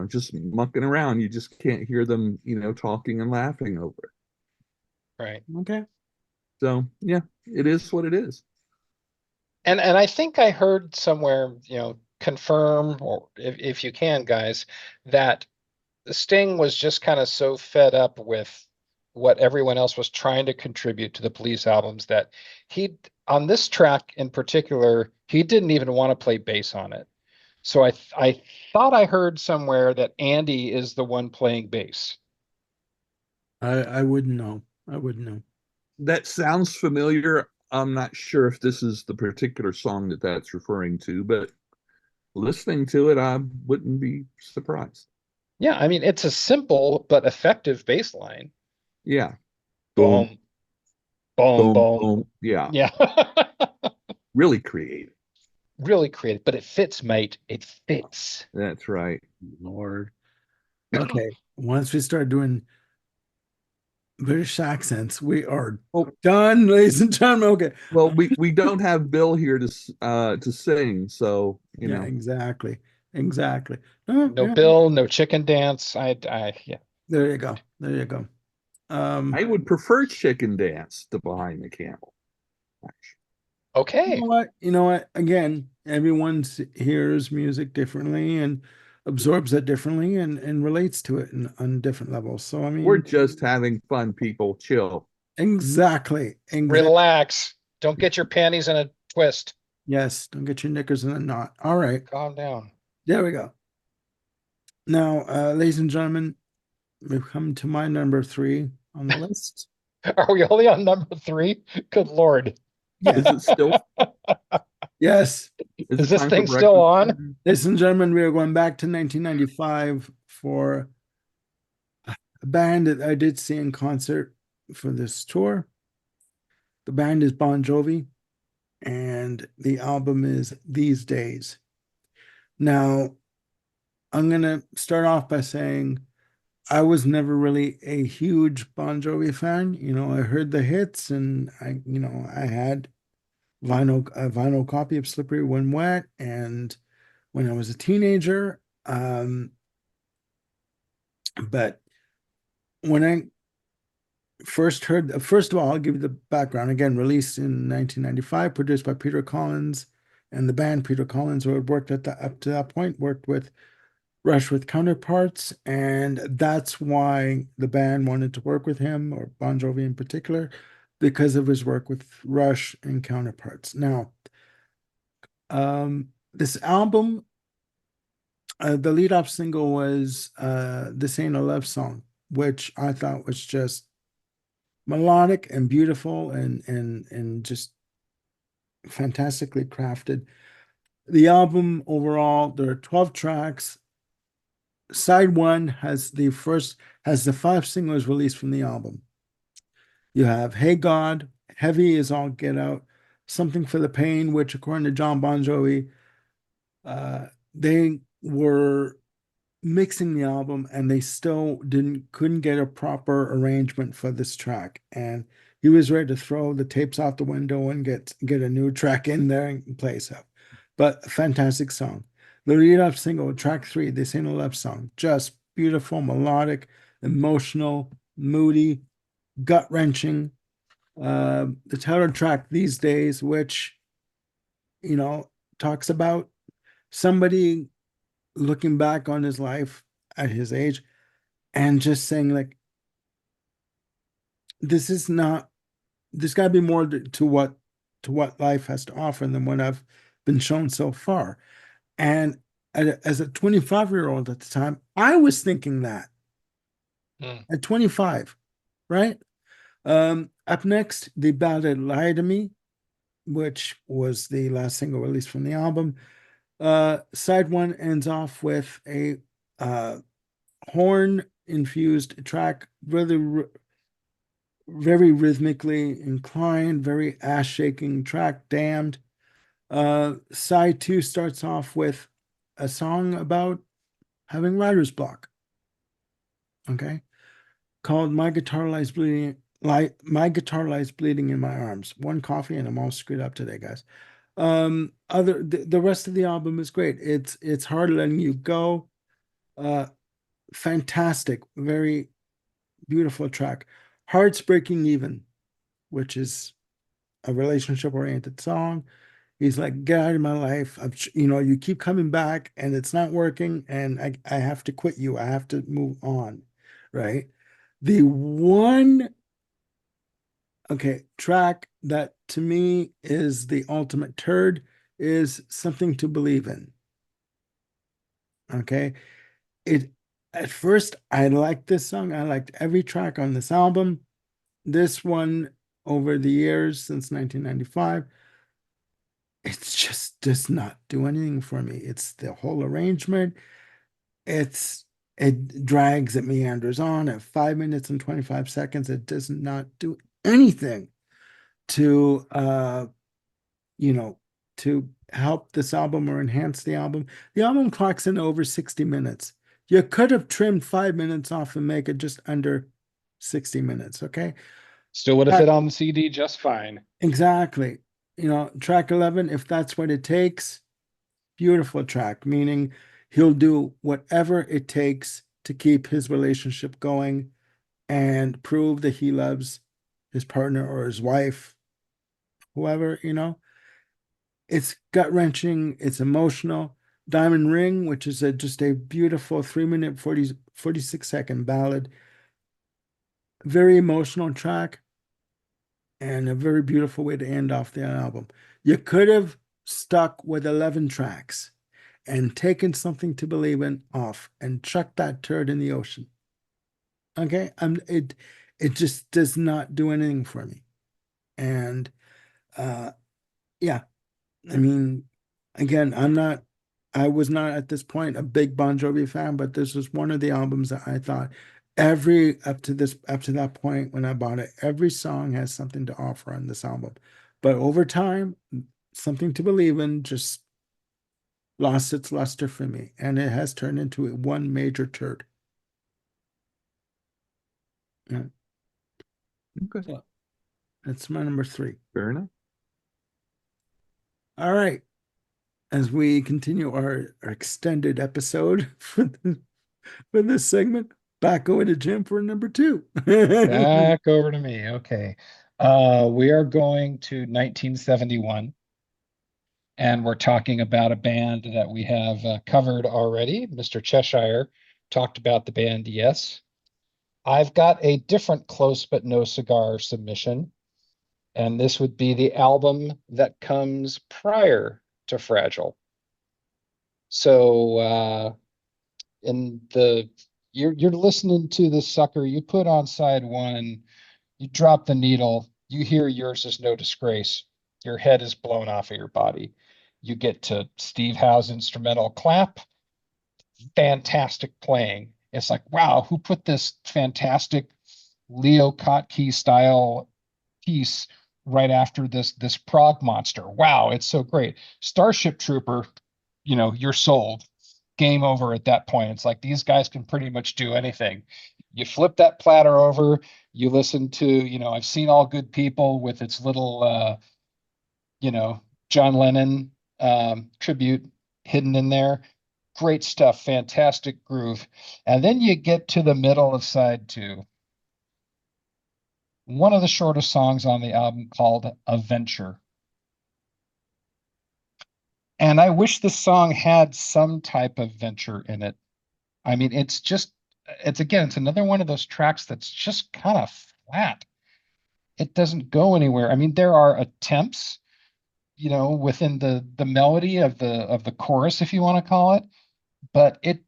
just mucking around. You just can't hear them, talking and laughing over it. Right. Okay. So yeah, it is what it is. And I think I heard somewhere, confirm or if you can, guys, that Sting was just kind of so fed up with what everyone else was trying to contribute to the Police albums that he, on this track in particular, he didn't even want to play bass on it. So I thought I heard somewhere that Andy is the one playing bass. I wouldn't know. I wouldn't know. That sounds familiar. I'm not sure if this is the particular song that that's referring to, but listening to it, I wouldn't be surprised. Yeah, I mean it's a simple but effective bass line. Yeah. Boom, Boom, boom, boom, boom. boom. Yeah. Yeah. Really creative. Really creative, but it fits, mate. It fits. That's right. Lord. Okay. Once we start doing British accents, we are Well, done, ladies and gentlemen. Okay. well, we don't have Bill here to sing, so Yeah, exactly. Exactly. No Yeah, Bill, no chicken dance. Yeah. there you go. There you go. I would prefer Chicken Dance to Behind the Camel. Actually. You Okay. know what? You know what? Again, everyone hears music differently and absorbs it differently and relates to it on different levels. So I We're mean, just having fun, people. Chill. exactly. Exactly. Relax. Don't get your panties in a twist. Yes, don't get your knickers in a knot. All right. Calm down. There we go. Now, ladies and gentlemen, we've come to my number three on the list. Are we only on number three? Good Lord. Yes. Is it still? Yes. Is Is it this time for thing still breakfast? on? Ladies and gentlemen, we are going back to 1995 for a band that I did see in concert for this tour. The band is Bon Jovi, and the album is These Days. Now, I'm going to start off by saying I was never really a huge Bon Jovi fan. I heard the hits and I had a vinyl copy of Slippery When Wet. And when I was a teenager, but when I first of all, I'll give you the background. Again, released in 1995, produced by Peter Collins and the band Peter Collins, who had worked up to that point, worked with Rush with Counterparts, and that's why the band wanted to work with him, or Bon Jovi in particular, because of his work with Rush and Counterparts. Now, this album, the lead-off single was "This Ain't a Love Song," which I thought was just melodic and beautiful and just fantastically crafted. The album overall, there are 12 tracks. Side one has the five singles released from the album. You have Hey God, Heavy is All Get Out, Something for the Pain, which according to John Bon Jovi, they were mixing the album and they still couldn't get a proper arrangement for this track. And he was ready to throw the tapes out the window and get a new track in there and play stuff. But a fantastic song. The lead up single, track three, This Ain't a Love Song. Just beautiful, melodic, emotional, moody, gut wrenching. The title track These Days, which, you know, talks about somebody looking back on his life at his age and just saying, like, this is not, there's got to be more to what life has to offer than what I've been shown so far. And as a 25-year-old at the time, I was thinking that Mm. at 25, right? Up next, the ballad Lie to Me, which was the last single released from the album. Side one ends off with a uh, horn infused track, very rhythmically inclined, very ass shaking track, Damned. Side two starts off with a song about having writer's block, okay, called My Guitar Lies Bleeding. My guitar lies bleeding in my arms. One coffee and I'm all screwed up today, guys. The rest of the album is great. It's hard letting you go. Uh, Fantastic, very beautiful track. Hearts Breaking Even, which is a relationship oriented song. He's like, get out of my life. You keep coming back and it's not working, and I have to quit you. I have to move on. Right. The one, okay, track that to me is the ultimate turd is Something to Believe in. Okay. It At first I liked this song. I liked every track on this album. This one over the years since 1995, it just does not do anything for me. It's the whole arrangement. It drags, it meanders on at 5 minutes and 25 seconds. It does not do anything to you know, to help this album or enhance the album. The album clocks in over 60 minutes. You could have trimmed 5 minutes off and make it just under 60 minutes, okay? Still would have Track, fit on the CD just fine. exactly. Track 11, if that's what it takes, beautiful track, meaning he'll do whatever it takes to keep his relationship going and prove that he loves his partner or his wife, whoever. It's gut wrenching, it's emotional. Diamond Ring, which is just a beautiful 3 minute 46 second ballad, very emotional track and a very beautiful way to end off the album. You could have stuck with 11 tracks and taken Something to Believe in off and chucked that turd in the ocean. Okay. It just does not do anything for me. And uh yeah, I mean, again, I was not at this point a big Bon Jovi fan, but this was one of the albums that I thought up to that point when I bought it, every song has something to offer on this album. But over time, Something to Believe in just lost its luster for me, and it has turned into one major turd. Yeah. Okay, So that's my number three. fair enough. All right. As we continue our extended episode for this segment, back over to Jim for number two. Back over to me. Okay. We are going to 1971, and we're talking about a band that we have covered already. Mr. Cheshire talked about the band, yes. I've got a different Close But No Cigar submission, and this would be the album that comes prior to Fragile. So in the you're listening to the sucker, you put on side one, you drop the needle, you hear Yours Is No Disgrace, your head is blown off of your body. You get to Steve Howe's instrumental clap, fantastic playing. It's like, wow, who put this fantastic Leo Kottke style piece right after this prog monster? Wow, it's so great. Starship Trooper, you're sold. Game over at that point. It's like these guys can pretty much do anything. You flip that platter over, you listen to, I've Seen All Good People with its little you know, John Lennon tribute hidden in there. Great stuff, fantastic groove. And then you get to the middle of side two, one of the shortest songs on the album called A Venture. And I wish this song had some type of venture in it. I mean, it's another one of those tracks that's just kind of flat. It doesn't go anywhere. I mean, there are attempts, within the melody of the chorus, if you want to call it, but it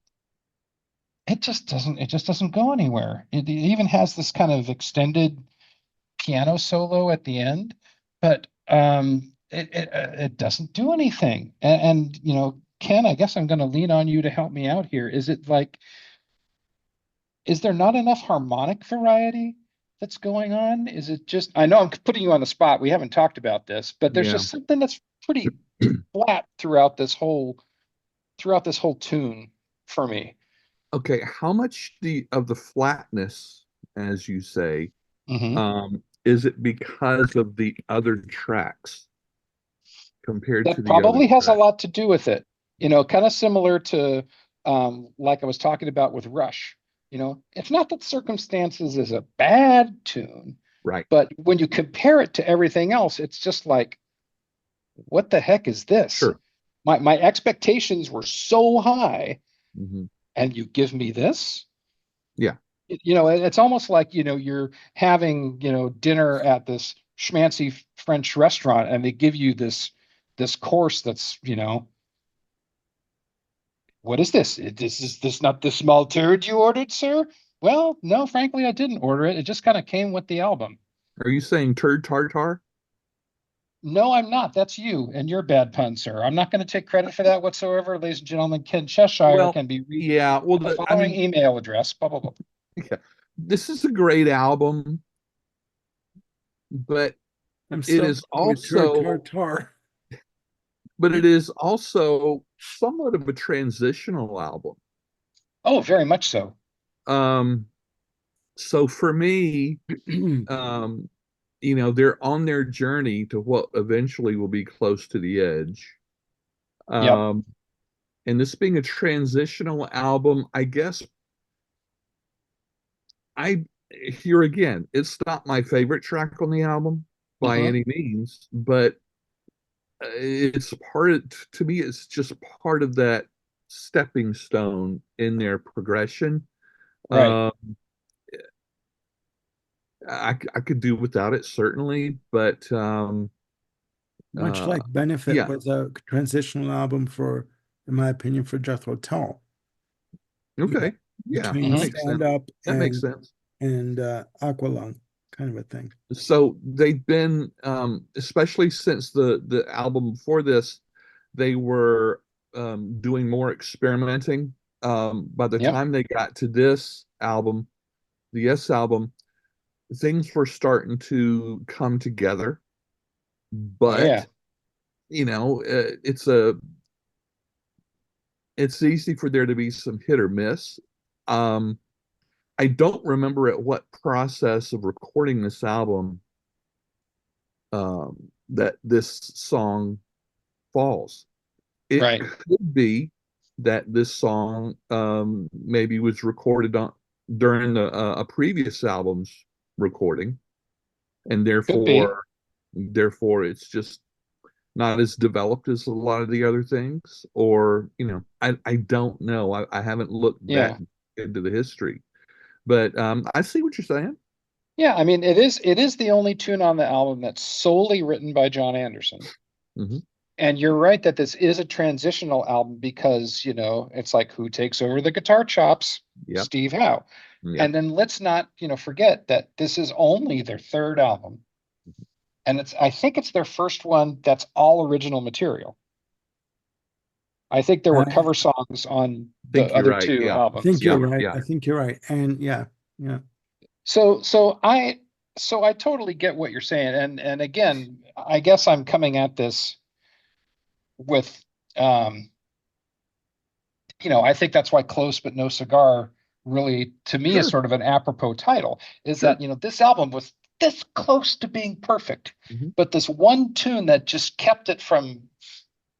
just doesn't go anywhere. It even has this kind of extended piano solo at the end, but it doesn't do anything. And Ken, I guess I'm going to lean on you to help me out here. Is there not enough harmonic variety that's going on? Is it just, I know I'm putting you on the spot. We haven't talked about this, but there's Yeah. just something that's pretty flat throughout this whole tune for me. Okay, how much of the flatness, as you say, Hmm. is it because of the other tracks compared to That the other probably has a tracks? lot to do with it. Kind of similar to like I was talking about with Rush. It's not that Circumstances is a bad tune, Right. but when you compare it to everything else, it's just like, what the heck is this? Sure. My expectations were so high, Hmm. and you give me this? Yeah. It's almost like, you're having, dinner at this schmancy French restaurant, and they give you this course that's, what is this? Is this not the small turd you ordered, sir? Well, no, frankly, I didn't order it. It just kind of came with the album. Are you saying turd tartar? No, I'm not. That's you and your bad pun, sir. I'm not going to take credit for that whatsoever. Ladies and gentlemen, Ken Cheshire Well, can be reached yeah. Well, at the I following mean, email address. Blah, blah, blah. yeah, this is a great album, but I'm it still is going with tar tar also, tar. but it is also somewhat of a transitional album. Oh, very much so. Um, so for me, um, they're on their journey to what eventually will be close to the edge. Yep. Um, and this being a transitional album, I guess I here again, it's not my favorite track on the album by Hmm. any means, but it's part of, to me, it's just part of that stepping stone in their progression. Right. Uh, I could do without it certainly, but Much uh, like Benefit yeah, was a transitional album for, in my opinion, for Jethro Tull. You know, okay, yeah, between that Hmm. makes Stand sense. Up That makes and sense. Aqualung, kind of a thing. So they've been, especially since the album before this, they were doing more experimenting. By the Yep. time they got to this album, the Yes album, things were starting to come together. Oh, yeah. But it's easy for there to be some hit or miss. Um, I don't remember at what process of recording this album that this song falls. It Right. could be that this song maybe was recorded during a previous album's recording, and Could be. therefore it's just not as developed as a lot of the other things. Or I don't know. I haven't looked that Yeah. into the history, but I see what you're saying. Yeah. I mean, it is the only tune on the album that's solely written by John Anderson. Hmm. And you're right that this is a transitional album because, it's like, who takes over the guitar chops? Yep. Steve Howe. Yep. And then let's not, forget that this is only their third album. And I think it's their first one that's all original material. I think there were I cover songs on the Think you're other right. two Yeah. think albums. you're Yeah. Yeah. right. Yeah. I think you're right. And yeah, yeah. So I totally get what you're saying. And again, I guess I'm coming at this with um, I think that's why Close But No Cigar really, to me, is Sure. sort of an apropos title, is Sure. that, this album was this close to being perfect, Hmm. but this one tune that just kept it from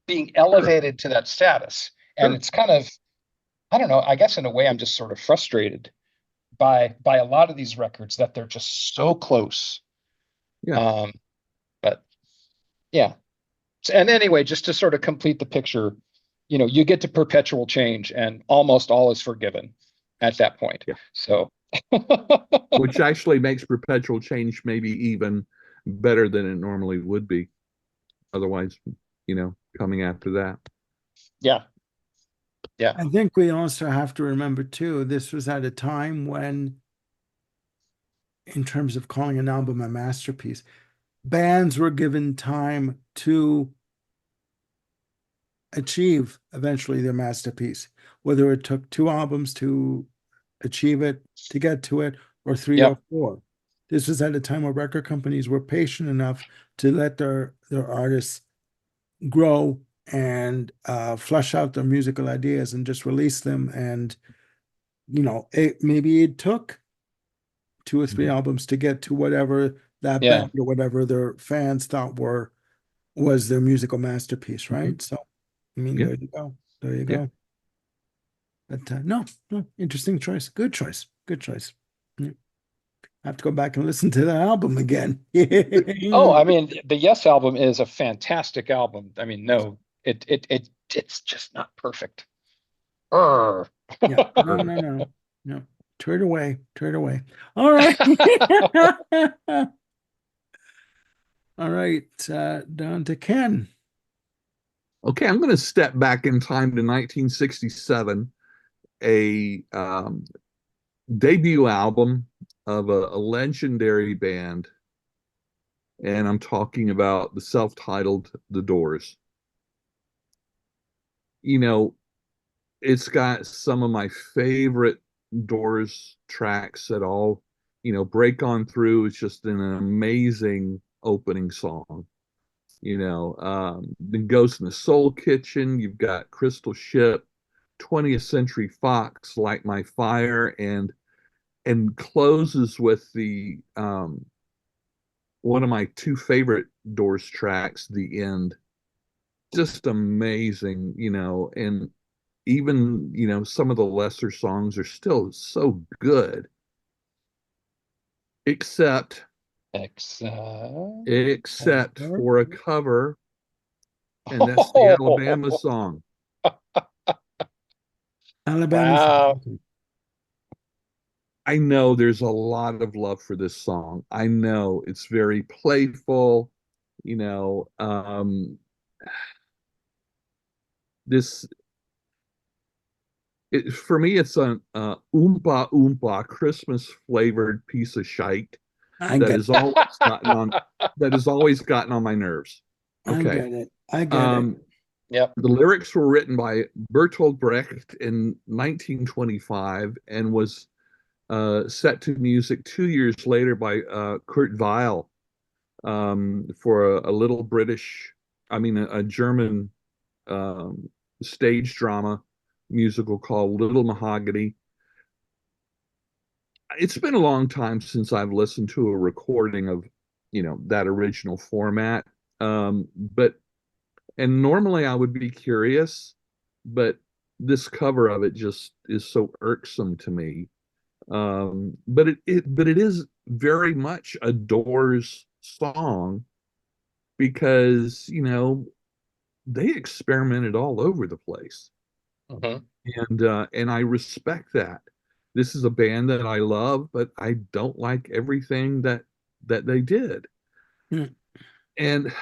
being Sure. elevated to that status. And Sure. it's kind of, I don't know, I guess in a way I'm just sort of frustrated by a lot of these records that they're just so close. Yeah. Um, but yeah. And anyway, just to sort of complete the picture, you get to perpetual change and almost all is forgiven at that point. Yeah. So, Which actually makes perpetual change maybe even better than it normally would be. otherwise, coming after that. Yeah. Yeah. I think we also have to remember too, this was at a time when, in terms of calling an album a masterpiece, bands were given time to achieve eventually their masterpiece, whether it took two albums to achieve it, to get to it, or three or Yep. four. This was at a time where record companies were patient enough to let their artists grow and flesh out their musical ideas and just release them. And maybe it took two or three albums to get to whatever that Yeah. band or whatever their fans thought was their musical masterpiece, Mhm. right? So, I mean, Yeah, there you go. There you yeah. go. But no, no, interesting choice. Good choice. Good choice. Yeah. I have to go back and listen to the album again. Oh, I mean, the Yes album is a fantastic album. I mean, no, it's just not perfect. Urgh. Yeah. No, no, no. No. Turn it away. Turn it away. All right. All right. Down to Ken. Okay, I'm going to step back in time to 1967, a debut album of a legendary band, and I'm talking about the self-titled The Doors. You know, it's got some of my favorite Doors tracks that all, break on through. It's just an amazing opening song. The Ghost in the Soul Kitchen, you've got Crystal Ship, 20th Century Fox, Light My Fire, and closes with the one of my two favorite Doors tracks, The End. Just amazing, and even, some of the lesser songs are still so good, except Except. except for a cover, and that's the Alabama Oh, song. Alabama. wow. I know there's a lot of love for this song. I know it's very playful, you know. This for me, it's an oompa oompa Christmas flavored piece of shite I that get has always gotten on my nerves. I Okay. get it. I get it. Um, Yep. the lyrics were written by Bertolt Brecht in 1925 and was set to music 2 years later by Kurt Weill for a little British, I mean, a German um, stage drama musical called Little Mahogany. It's been a long time since I've listened to a recording of, that original format. But and normally I would be curious, but this cover of it just is so irksome to me. But it is very much a Doors song because, they experimented all over the place. Hmm. And I respect that. This is a band that I love, but I don't like everything that they did. Hmm. And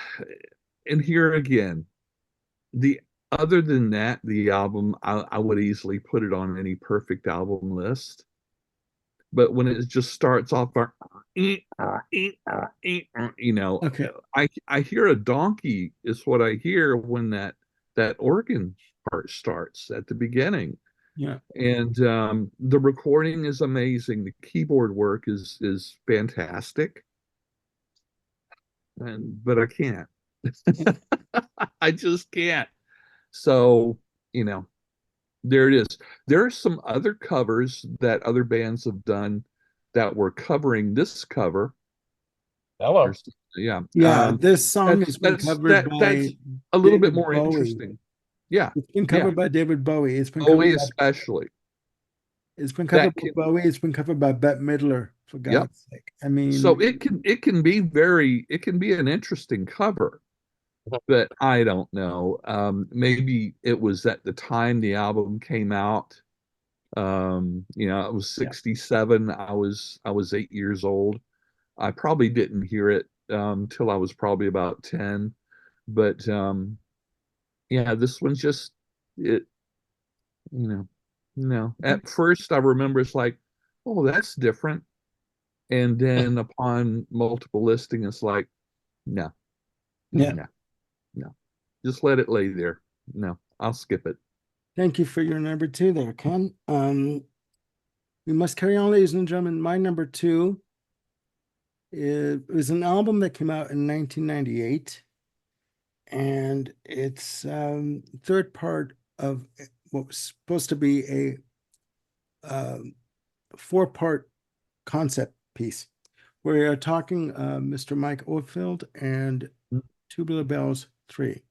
and here again, the other than that, the album I would easily put it on any perfect album list. But when it just starts off, you know, Okay. I hear a donkey is what I hear when that organ part starts at the beginning. Yeah. And the recording is amazing. The keyboard work is fantastic, but I can't. I just can't. So, you know, there it is. There are some other covers that other bands have done that were covering this cover. Hello. There's, yeah. Yeah. This song That's has been that's covered that by that's a little bit David more Bowie. interesting. Yeah, It's been yeah. covered by David Bowie. Bowie especially. It's been covered That by can, Bowie. It's been covered by Bette Midler, for yep. God's sake. I So mean, it can be an interesting cover, but I don't know. Maybe it was at the time the album came out. I was yeah. 67. I was 8 years old. I probably didn't hear it till I was probably about 10. But yeah, this one's just it, no. At first I remember it's like, oh, that's different. And then upon multiple listing, it's like, no, Yeah. no, no. Just let it lay there. No, I'll skip it. Thank you for your number two there, Ken. We must carry on, ladies and gentlemen. My number two is an album that came out in 1998, and it's third part of what was supposed to be a four-part concept piece. We are talking Mr. Mike Oldfield and Tubular Bells 3.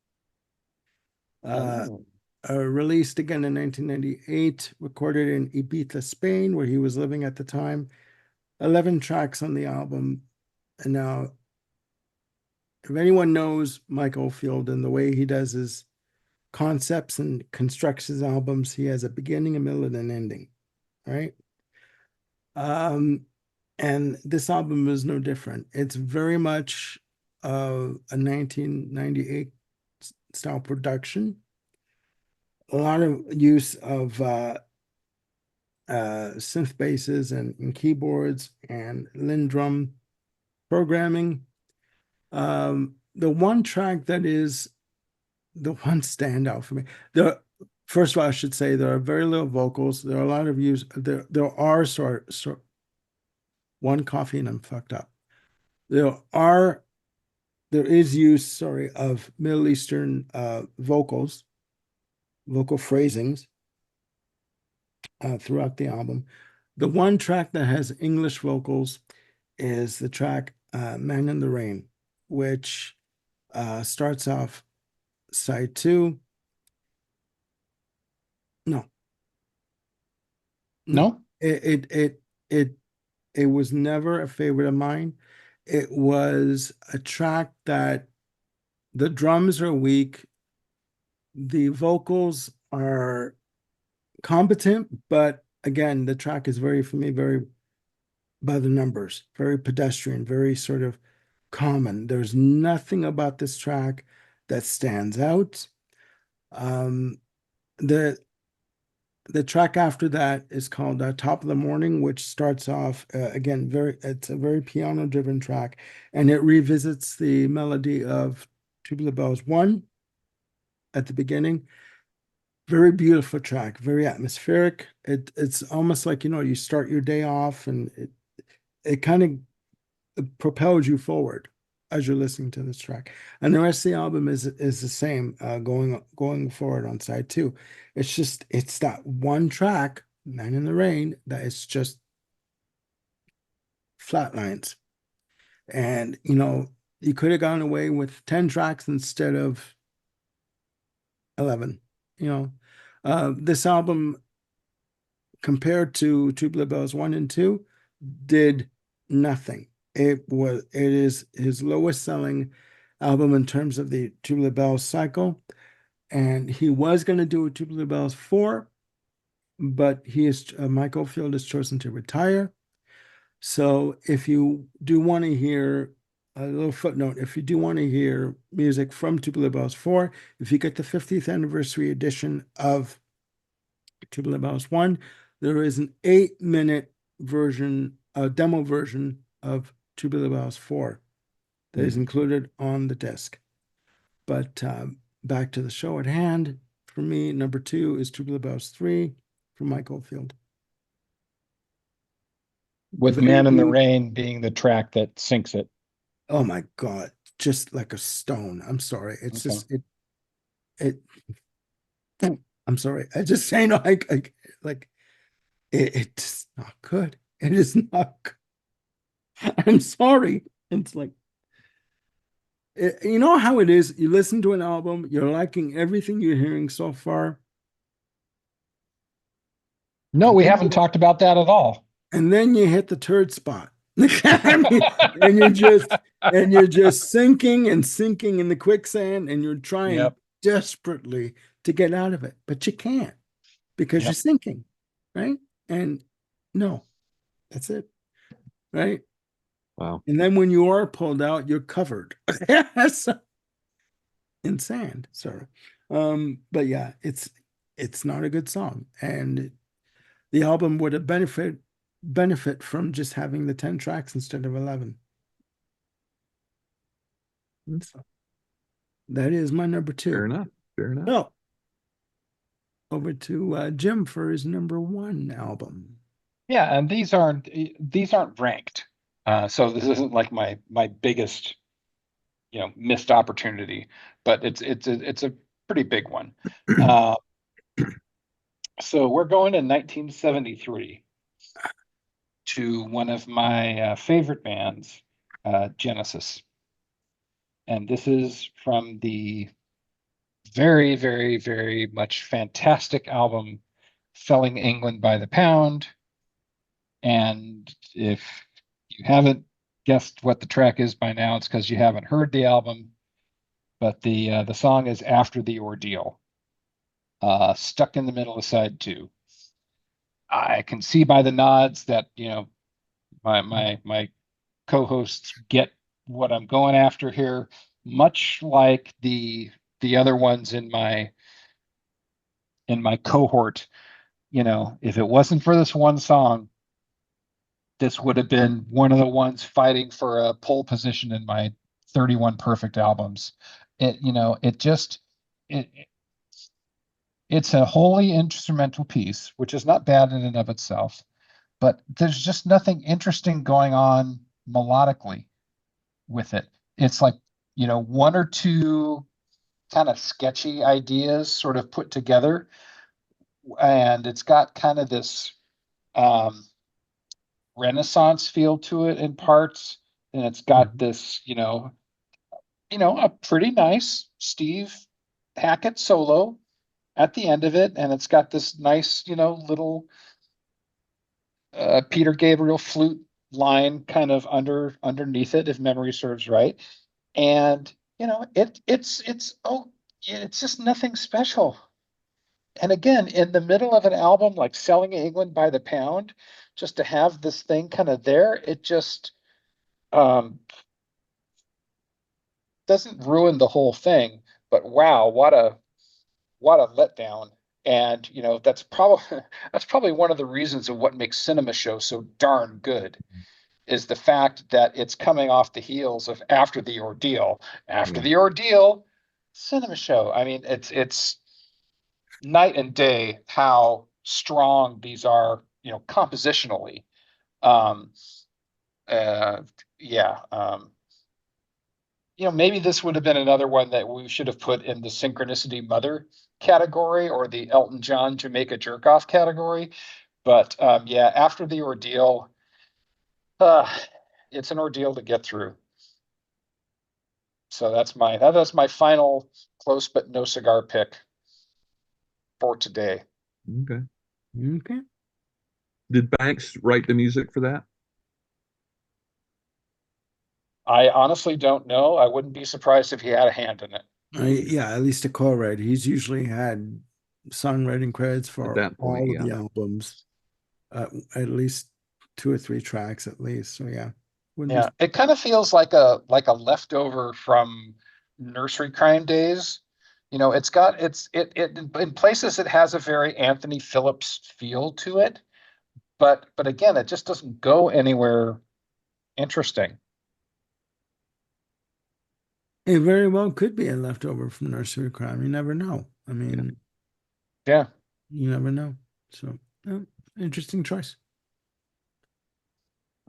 Oh. Released again in 1998, recorded in Ibiza, Spain, where he was living at the time. 11 tracks on the album. And now, if anyone knows Mike Oldfield and the way he does his concepts and constructs his albums, he has a beginning, a middle, and an ending, right? And this album is no different. It's very much a 1998 style production. A lot of use of synth basses and keyboards and Lindrum programming. The one track that is the one standout for me. First of all, I should say there are very little vocals. There are a lot of use. There are sort one coffee and I'm fucked up. There is use, sorry, of Middle Eastern vocals, vocal phrasings throughout the album. The one track that has English vocals is the track Man in the Rain, which starts off side two. No, No? it was never a favorite of mine. It was a track that the drums are weak, the vocals are competent, but again, the track is very, for me, very by the numbers, very pedestrian, very sort of common. There's nothing about this track that stands out. Um, the the track after that is called Top of the Morning, which starts off again it's a very piano driven track, and it revisits the melody of Tubular Bells 1 at the beginning. Very beautiful track, very atmospheric. It's almost like, you start your day off and it kind of propels you forward as you're listening to this track. And the rest of the album is the same, going forward on side two. It's that one track, Man in the Rain, that is just flatlines. And you could have gone away with 10 tracks instead of 11. This album, compared to Tubular Bells 1 and 2, did nothing. It is his lowest selling album in terms of the Tubular Bells cycle. And he was going to do a Tubular Bells 4, but Mike Oldfield has chosen to retire. So if you do want to hear a little footnote, if you do want to hear music from Tubular Bells 4, if you get the 50th anniversary edition of Tubular Bells 1, there is an 8-minute version, a demo version of Tubular Bells 4 that is included on the disc. But back to the show at hand. For me, number two is Tubular Bells 3 from Mike Oldfield. With Man in the Rain being the track that sinks it. Oh my God, just like a stone. I'm sorry. It's Okay. just I'm sorry. I just say no. Like it's not good. It is not good. I'm sorry. It's like you know how it is. You listen to an album, you're liking everything you're hearing so far, No, we haven't talked about that at all. and then you hit the turd spot. I mean, and you're just sinking and sinking in the quicksand, and you're trying Yep. desperately to get out of it, but you can't because you're Yep. sinking, right? And no, that's it, right? Wow. And then when you are pulled out, you're covered. So, in sand, sort of. But yeah, it's not a good song, and the album would have benefit from just having the 10 tracks instead of 11. Hmm. So that is my number Fair two. enough. Fair enough. Oh, over to Jim for his number one album. Yeah, and these aren't ranked. So this isn't like my biggest, missed opportunity, but it's a pretty big one. Uh, so we're going in 1973 to one of my favorite bands, Genesis, and this is from the very, very, very much fantastic album, Selling England by the Pound. And if you haven't guessed what the track is by now, it's because you haven't heard the album. But the song is After the Ordeal, stuck in the middle of side two. I can see by the nods that my co-hosts get what I'm going after here, much like the other ones in my cohort. If it wasn't for this one song, this would have been one of the ones fighting for a pole position in my 31 perfect albums. It just it it's a wholly instrumental piece, which is not bad in and of itself, but there's just nothing interesting going on melodically with it. It's like, one or two kind of sketchy ideas sort of put together, and it's got kind of this um, Renaissance feel to it in parts, and it's got Mhm. this, a pretty nice Steve Hackett solo at the end of it, and it's got this nice, little Peter Gabriel flute line kind of underneath it, if memory serves right. And it's just nothing special. And again, in the middle of an album like Selling England by the Pound, just to have this thing kind of there, it just um, doesn't ruin the whole thing. But wow, what a letdown. And that's probably one of the reasons of what makes Cinema Show so darn good is the fact that it's coming off the heels of After the Ordeal. After Yeah. the Ordeal, Cinema Show. I mean, it's night and day how strong these are, compositionally. Um, uh, yeah. Maybe this would have been another one that we should have put in the Synchronicity Mother category or the Elton John Jamaica Jerk Off category. But yeah, After the Ordeal, uh, it's an ordeal to get through. So that's my final close but no cigar pick for today. Okay. Okay. Did Banks write the music for that? I honestly don't know. I wouldn't be surprised if he had a hand in it. Yeah, at least a co-write. He's usually had songwriting credits At for that point, all of yeah. the albums, at least two or three tracks at least. So yeah, wouldn't be. Yeah, it kind of feels like a leftover from nursery crime days. In places it has a very Anthony Phillips feel to it, but again, it just doesn't go anywhere interesting. It very well could be a leftover from Nursery Crime. You never know. I Yeah. mean, Yeah. you never know. So, interesting choice.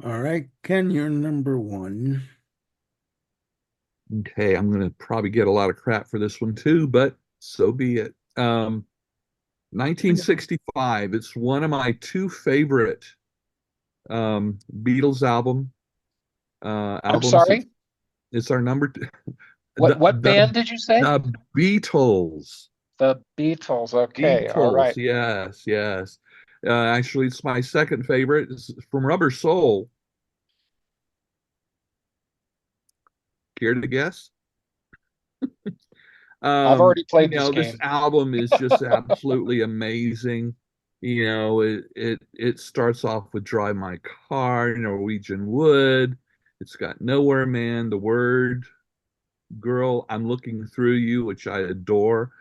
All right, Ken, you're number one. Okay, I'm gonna probably get a lot of crap for this one too, but so be it. 1965. It's one of my two favorite Beatles I'm albums. sorry. It's our number two. What band did you say? The Beatles. The Beatles. Okay. All Beatles. right. Yes, yes. Actually, it's my second favorite. It's from Rubber Soul. Care to guess? I've already played this This game. album is just absolutely amazing. It starts off with Drive My Car, Norwegian Wood. It's got Nowhere Man, The Word, Girl, I'm Looking Through You, which I adore.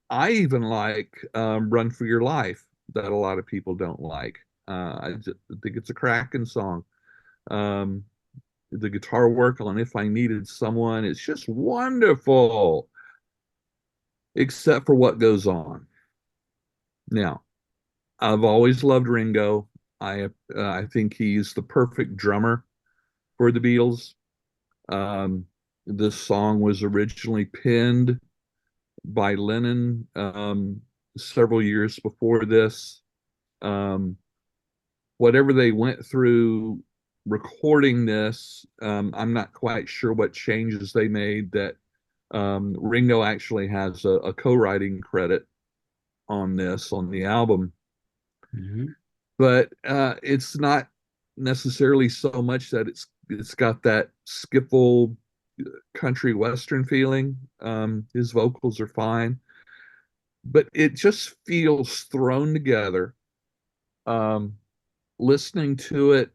I even like Run for Your Life, that a lot of people don't like. I just think it's a cracking song. Um, the guitar work on If I Needed Someone is just wonderful, except for what goes on. Now, I've always loved Ringo. I think he's the perfect drummer for the Beatles. Um, this song was originally penned by Lennon several years before this. Um, whatever they went through recording this, I'm not quite sure what changes they made. That Ringo actually has a co-writing credit on this on the album, Mhm. but it's not necessarily so much that it's got that skiffle country western feeling. His vocals are fine, but it just feels thrown together. Um, listening to it,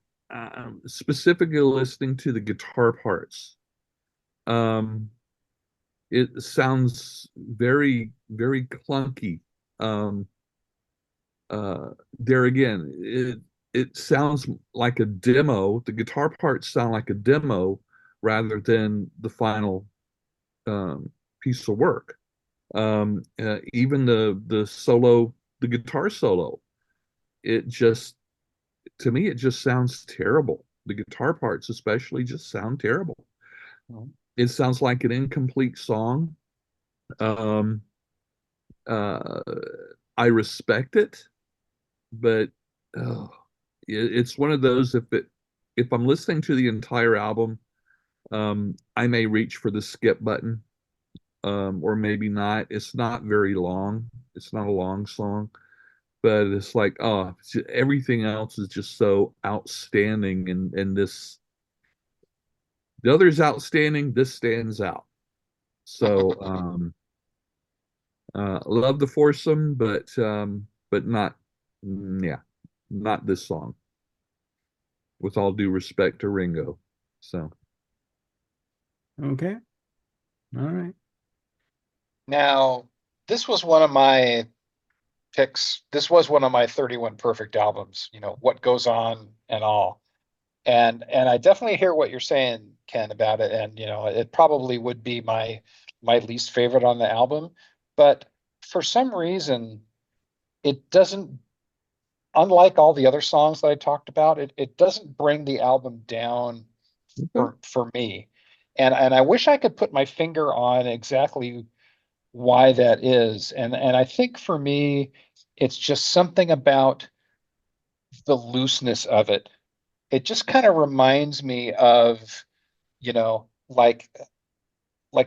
specifically listening to the guitar parts, um, it sounds very, very clunky. Um, there again, it sounds like a demo. The guitar parts sound like a demo rather than the final piece of work. Even the solo, the guitar solo, it just to me it just sounds terrible. The guitar parts especially just sound terrible. Mhm. It sounds like an incomplete song. Um, uh, I respect it, but oh, it's one of those, if I'm listening to the entire album, I may reach for the skip button, or maybe not. It's not very long. It's not a long song, but it's like, oh, everything else is just so outstanding, and this the other's outstanding. This stands out. So love the foursome, but not, yeah, not this song. With all due respect to Ringo, so Okay. All right. Now, this was one of my picks. This was one of my 31 perfect albums, what goes on and all. And I definitely hear what you're saying, Ken, about it. And it probably would be my least favorite on the album. But for some reason, it doesn't, unlike all the other songs that I talked about, it doesn't bring the album down okay. for me. And I wish I could put my finger on exactly why that is. And I think for me, it's just something about the looseness of it. It just kind of reminds me of, like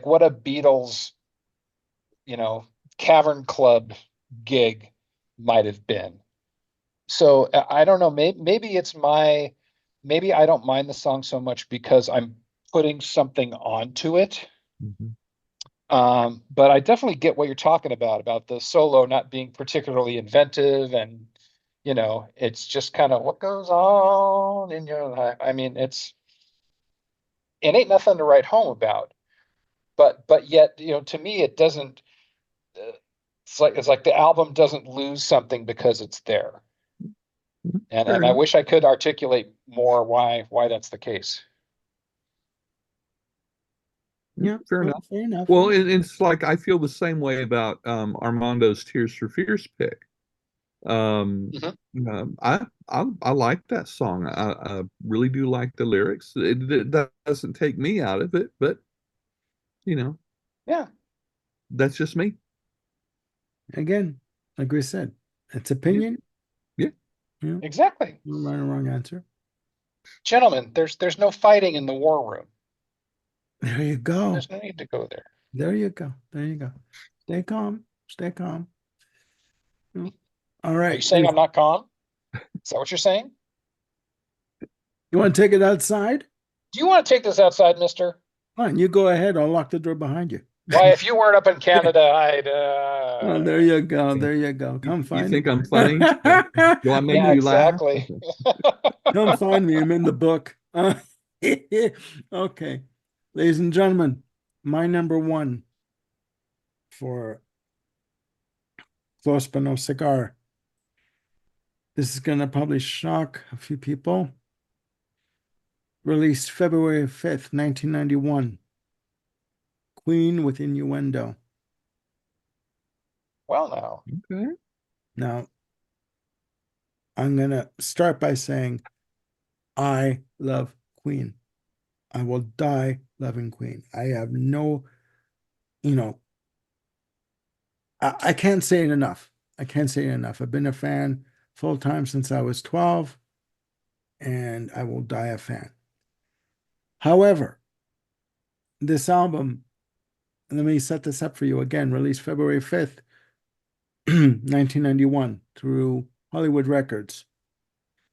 what a Beatles, you know, cavern club gig might have been. So I don't know, maybe maybe I don't mind the song so much because I'm putting something onto it. Mhm. But I definitely get what you're talking about the solo not being particularly inventive, and it's just kind of what goes on in your life. I mean, it ain't nothing to write home about, but yet, to me, it doesn't. uh, it's like the album doesn't lose something because it's there, and Fair and I enough. wish I could articulate more why that's the case. Yeah. Fair Well, enough. fair enough. Well, it's like I feel the same way about Armando's Tears for Fears pick. Um, Mhm. I like that song. I really do like the lyrics. It doesn't take me out of it, but you know, Yeah, that's just me. Again, like we said, it's Yeah, opinion. yeah. You know, exactly. no right or wrong answer. Gentlemen, there's no fighting in the war room. There you go. There's no need to go there. There you go. There you go. Stay calm. Stay calm. You know. All Are you right. saying I'm not calm? Is that what you're saying? You want to take it outside? Do you want to take this outside, mister? Fine. You go ahead. I'll lock the door behind you. Why, if you weren't up in Canada, I'd Oh, there you go. There you go. Come You find think me. I'm funny? Do I make yeah, you laugh? exactly. Come find me. I'm in the book. Okay. Ladies and gentlemen, my number one for Close But No Cigar. This is gonna probably shock a few people. Released February 5th, 1991. Queen with Innuendo. Well, now. Okay. Now, I'm gonna start by saying I love Queen. I will die loving Queen. I have no, you know, I can't say it enough. I can't say it enough. I've been a fan full time since I was 12, and I will die a fan. However, this album, let me set this up for you again, released February 5th, 1991, through Hollywood Records.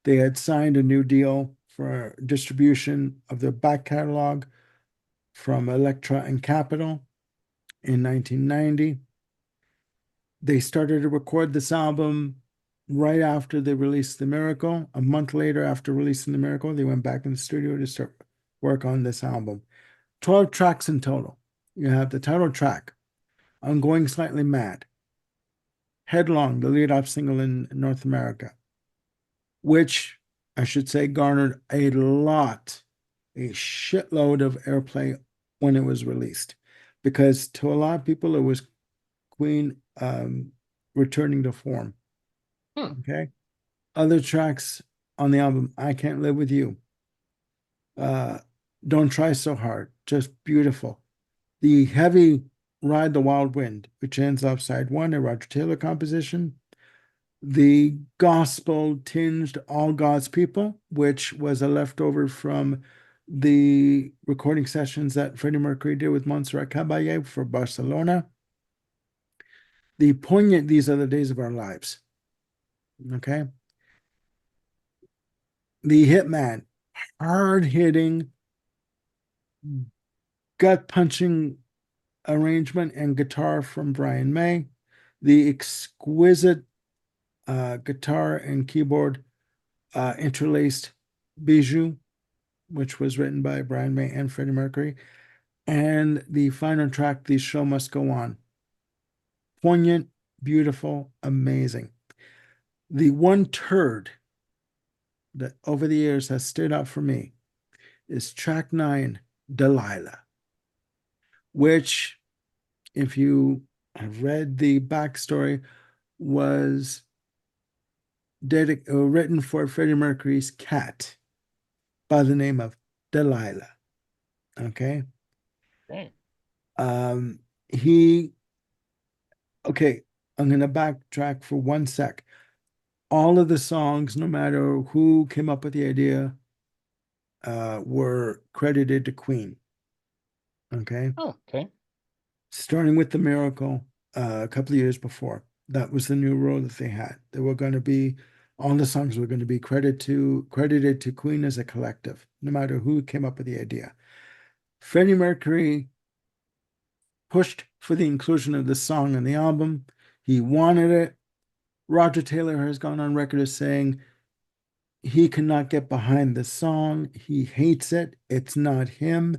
They had signed a new deal for distribution of their back catalog from Elektra and Capitol in 1990. They started to record this album right after they released The Miracle. A month later, after releasing The Miracle, they went back in the studio to start work on this album. 12 tracks in total. You have the title track, I'm Going Slightly Mad, Headlong, the lead off single in North America, which I should say garnered a shitload of airplay when it was released. Because to a lot of people, it was Queen returning to form. Hmm. Okay. Other tracks on the album, I Can't Live With You. Don't Try So Hard, just beautiful. The heavy Ride the Wild Wind, which ends off side one, a Roger Taylor composition. The gospel tinged All God's People, which was a leftover from the recording sessions that Freddie Mercury did with Montserrat Caballé for Barcelona. The poignant These Are the Days of Our Lives. Okay. The Hitman, hard hitting, gut punching arrangement and guitar from Brian May. The exquisite guitar and keyboard interlaced Bijou, which was written by Brian May and Freddie Mercury. And the final track, The Show Must Go On. Poignant, beautiful, amazing. The one turd that over the years has stood out for me is track 9, Delilah, which, if you have read the backstory, was written for Freddie Mercury's cat by the name of Delilah. Okay. Okay. Um, he, okay, I'm going to backtrack for one sec. All of the songs, no matter who came up with the idea, were credited to Queen. Okay. Oh, okay. Starting with The Miracle a couple of years before. That was the new rule that they had. They were going to be, all the songs were going to be credited to Queen as a collective, no matter who came up with the idea. Freddie Mercury pushed for the inclusion of this song on the album. He wanted it. Roger Taylor has gone on record as saying he cannot get behind the song. He hates it. It's not him.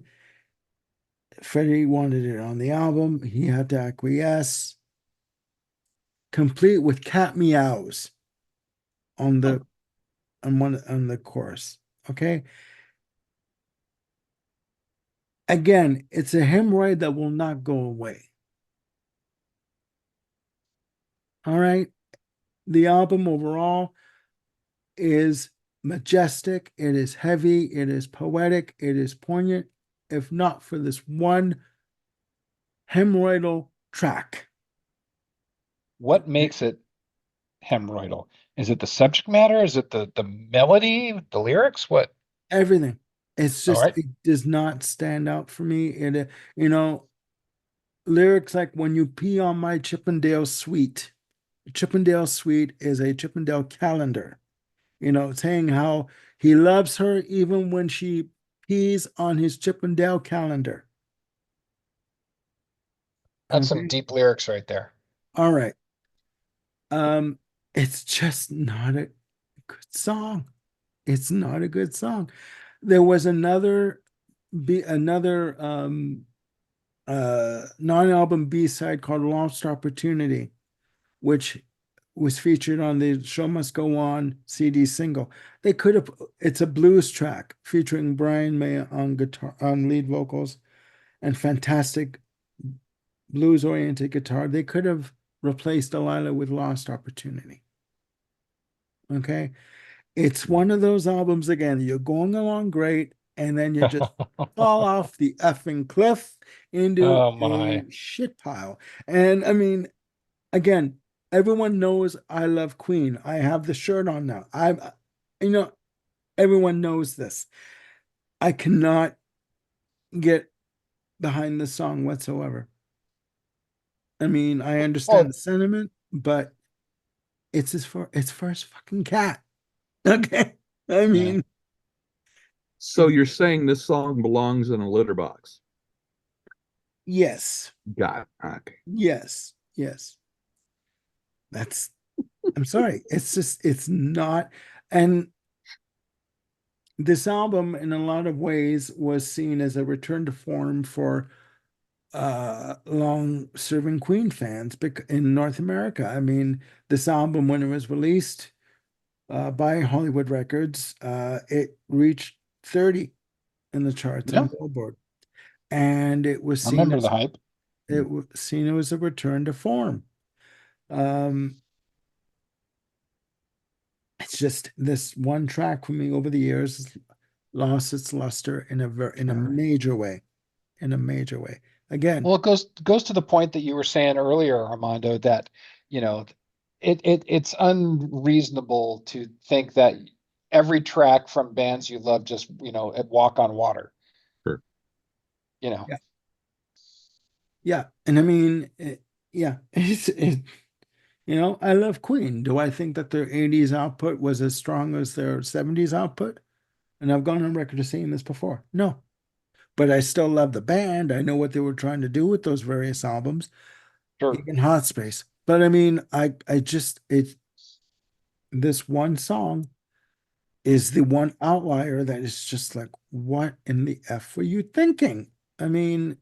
Freddie wanted it on the album. He had to acquiesce, complete with cat meows on the on the chorus. Okay. Again, it's a hemorrhoid that will not go away. All right. The album overall is majestic, it is heavy, it is poetic, it is poignant, if not for this one hemorrhoidal track. What makes it hemorrhoidal? Is it the subject matter? Is it the melody, the lyrics? What? Everything. It's All just, right. it does not stand out for me. You know, lyrics like when you pee on my Chippendale suite. Chippendale suite is a Chippendale calendar, saying how he loves her even when she pees on his Chippendale calendar. That's some Okay. deep lyrics right there. All right. Um, it's just not a good song. It's not a good song. There was another non-album B-side called Lost Opportunity, which was featured on the Show Must Go On CD single. They could have, it's a blues track featuring Brian May on guitar, on lead vocals, and fantastic blues oriented guitar. They could have replaced Delilah with Lost Opportunity. Okay. It's one of those albums again, you're going along great, and then you just fall off the effing cliff into Oh a my. shit pile. And I mean, again, everyone knows I love Queen. I have the shirt on now. You know, everyone knows this. I cannot get behind this song whatsoever. I mean, I understand the Well, sentiment, but it's for his fucking cat. Okay. I Yeah. mean, So you're saying this song belongs in a litter box? yes, Got it. Okay. yes, yes. That's, I'm sorry. It's just, it's not. And this album, in a lot of ways, was seen as a return to form for long serving Queen fans in North America. I mean, this album, when it was released by Hollywood Records, it reached 30 in the charts on Yeah. Billboard. And it was I seen remember the as hype. a return to form. Um, it's just this one track for me over the years lost its luster in a major way, in a major way. Again, Well, it goes to the point that you were saying earlier, Armando, that you know it's unreasonable to think that every track from bands you love just walk on water. Sure. You know, yeah, yeah, and I mean, yeah, I love Queen. Do I think that their 80s output was as strong as their 70s output? And I've gone on record as saying this before. No, but I still love the band. I know what they were trying to do with those various albums, sure. even Hot Space. But I mean, I just this one song is the one outlier that is just like, what in the F were you thinking? I mean,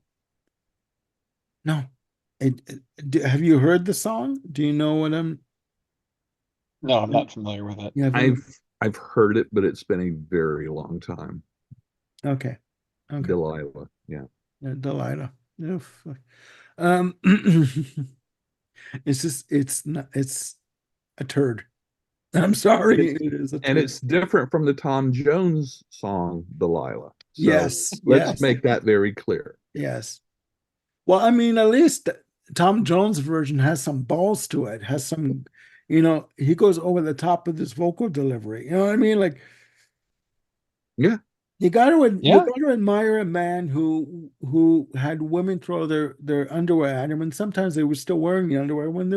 no. Have you heard the song? Do you know what I'm? No, I'm not familiar with it. You haven't? I've heard it, but it's been a very long time. Okay, okay. Delilah. Yeah. Delilah. Oof. It's just, it's not, it's a turd. I'm sorry, It's it is a and turd. it's different from the Tom Jones song Delilah. So Yes, let's yes, make that very clear. Yeah. yes. Well, I mean, at least Tom Jones' version has some balls to it, has some, he goes over the top with his vocal delivery. You know what I mean? Like, Yeah. you Yeah. got to admire a man who had women throw their underwear at him, and sometimes they were still wearing the underwear when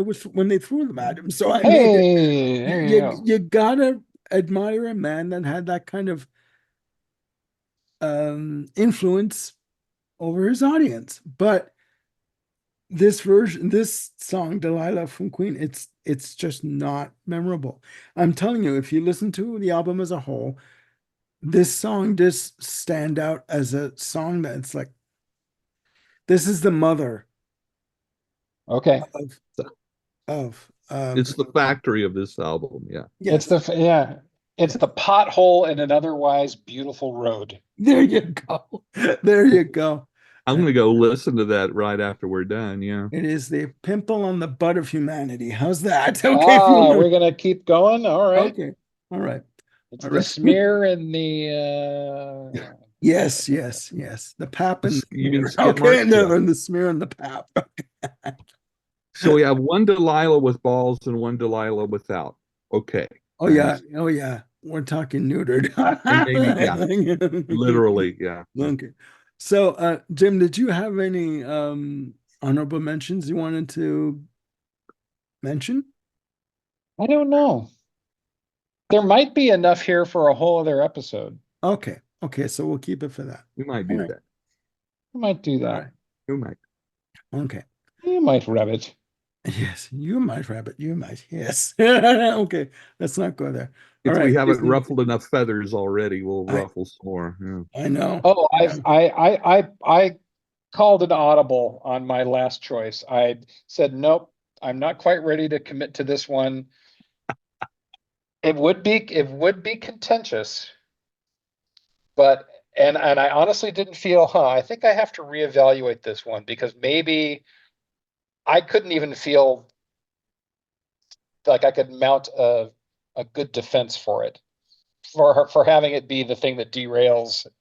they threw them at him. So I mean, Hey, there you you go. you gotta admire a man that had that kind of influence over his audience. But this song, Delilah from Queen, it's just not memorable. I'm telling you, if you listen to the album as a whole, this song does stand out as a song that's like, this is the mother Okay. of So of it's the factory of this album. Yeah. It's yes, the yeah, it's yes. the pothole in an otherwise beautiful road. There you go. There you go. I'm Uh, gonna go listen to that right after we're done. Yeah. It is the pimple on the butt of humanity. How's that? Okay, if you Ah, want. we're gonna keep going. All right. Okay. All right. It's All the right. smear and the Yes, yes, yes. The pap and the You mean smear. skid Okay, marks? and Yeah. the smear and the pap. So we have one Delilah with balls and one Delilah without. Okay. Oh I yeah. understand. Oh yeah. We're talking neutered. And maybe, yeah, literally, yeah. Okay. So Jim, did you have any honorable mentions you wanted to mention? I don't know. There might be enough here for a whole other episode. Okay. Okay, so we'll keep it for that. We might All do right. that. You might do All that. right. We might. Okay. You might rev it. Yes, you might, Rabbit. You might. Yes. Okay. Let's not go there. All If we right. haven't ruffled enough feathers already, we'll I ruffle some more. Yeah. I know. Oh, I know. I called an audible on my last choice. I said, nope, I'm not quite ready to commit to this one. It would be contentious, but and I honestly didn't feel, I think I have to reevaluate this one because maybe I couldn't even feel like I could mount a good defense for it, for having it be the thing that derails it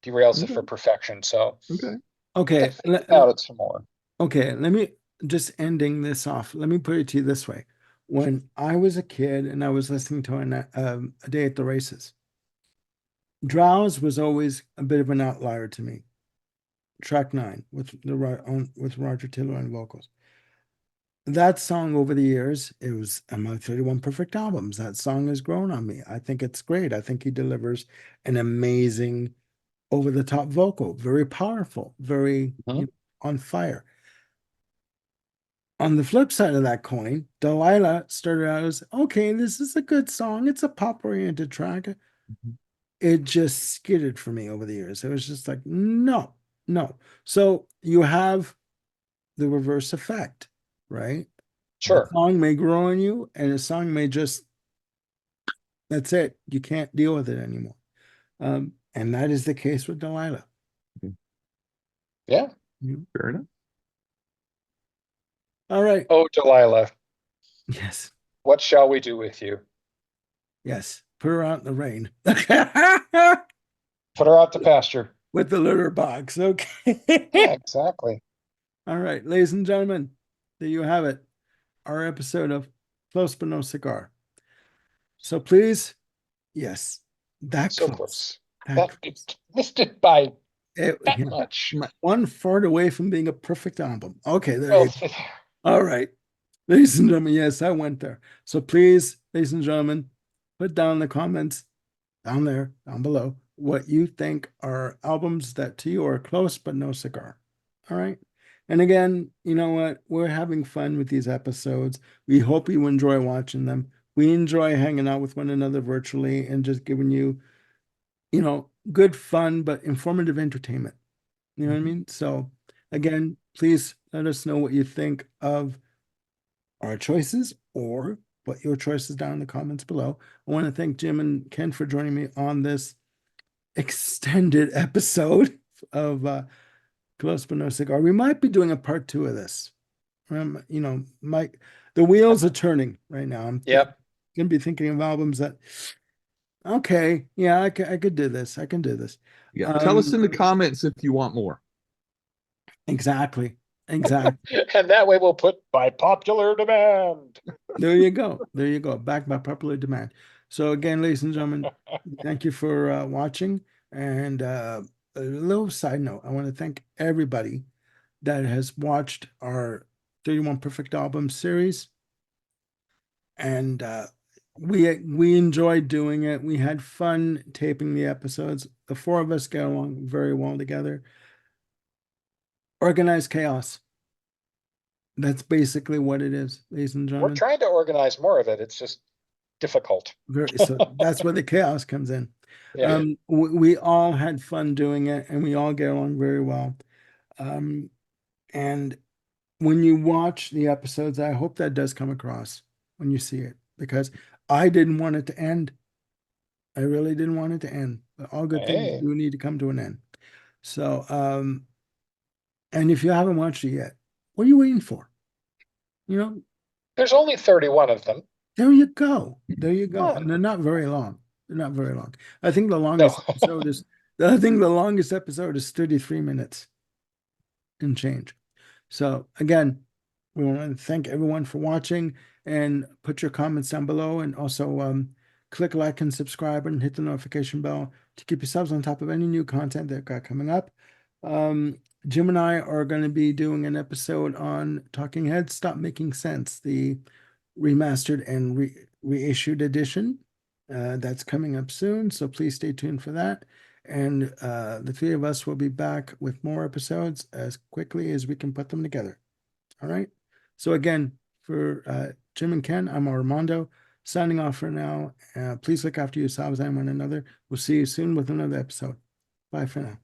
Okay. for perfection. So Okay. I Okay, think about it some more. okay, let me just ending this off. Let me put it to you this way. When I was a kid and I was listening to a day at the races, Drowse was always a bit of an outlier to me. Track 9 with Roger Taylor on vocals. That song over the years, it was among 31 perfect albums. That song has grown on me. I think it's great. I think he delivers an amazing over the top vocal, very powerful, very Mhm. on fire. On the flip side of that coin, Delilah started out as okay, this is a good song. It's a pop oriented track. Mhm. It just skidded for me over the years. It was just like, no, no. So you have the reverse effect, right? The Sure. song may grow on you, and the song may just, that's it. You can't deal with it anymore. And that is the case with Delilah. Yeah. Mhm. Fair enough. All right. Oh, Delilah, Yes. what shall we do with you? Yes. Put her out in the rain. Put her out to pasture. With the litter box. Okay. Yeah, exactly. All right, ladies and gentlemen, there you have it. Our episode of Close But No Cigar. So please, yes, that So close. close. That That close. missed it by It, that you know, much. one fart away from being a perfect album. Okay, there Well, you go. All right. Ladies and gentlemen, yes, I went there. So please, ladies and gentlemen, put down in the comments down there, down below, what you think are albums that to you are close but no cigar. All right. And again, you know what? We're having fun with these episodes. We hope you enjoy watching them. We enjoy hanging out with one another virtually and just giving you, good fun but informative entertainment. You know what I Mhm. mean? So again, please let us know what you think of our choices or put your choices down in the comments below. I want to thank Jim and Ken for joining me on this extended episode of Close But No Cigar. We might be doing a part 2 of this. Mike, the wheels are turning right now. I'm yep. gonna be thinking of albums that, okay, yeah, I could do this. I can do this. Yeah. Tell us Um, in the comments if you want more. exactly, exactly. And that way we'll put by popular demand. There you go. There you go. Backed by popular demand. So again, ladies and gentlemen, thank you for watching. And a little side note, I want to thank everybody that has watched our 31 Perfect Album series. And we enjoyed doing it. We had fun taping the episodes. The four of us get along very well together. Organized chaos. That's basically what it is, ladies and We're gentlemen. trying to organize more of it. It's just difficult. So that's where the chaos comes in. Yeah. We all had fun doing it, and we all get along very well. And when you watch the episodes, I hope that does come across when you see it, because I didn't want it to end. I really didn't want it to end. But all good things Hey, do need to come to an end. So, and if you haven't watched it yet, what are you waiting for? You know, there's only 31 of them. there you go. There you go. Come And they're not very long. They're not very long. I think the No. longest episode is I think the longest episode is 33 minutes and change. So again, we want to thank everyone for watching and put your comments down below, and also click like and subscribe and hit the notification bell to keep yourselves on top of any new content that got coming up. Jim and I are going to be doing an episode on Talking Heads Stop Making Sense, the remastered and reissued edition. That's coming up soon, so please stay tuned for that. And the three of us will be back with more episodes as quickly as we can put them together. All right. So again, for Jim and Ken, I'm Armando signing off for now. Please look after yourselves and one another. We'll see you soon with another episode. Bye for now.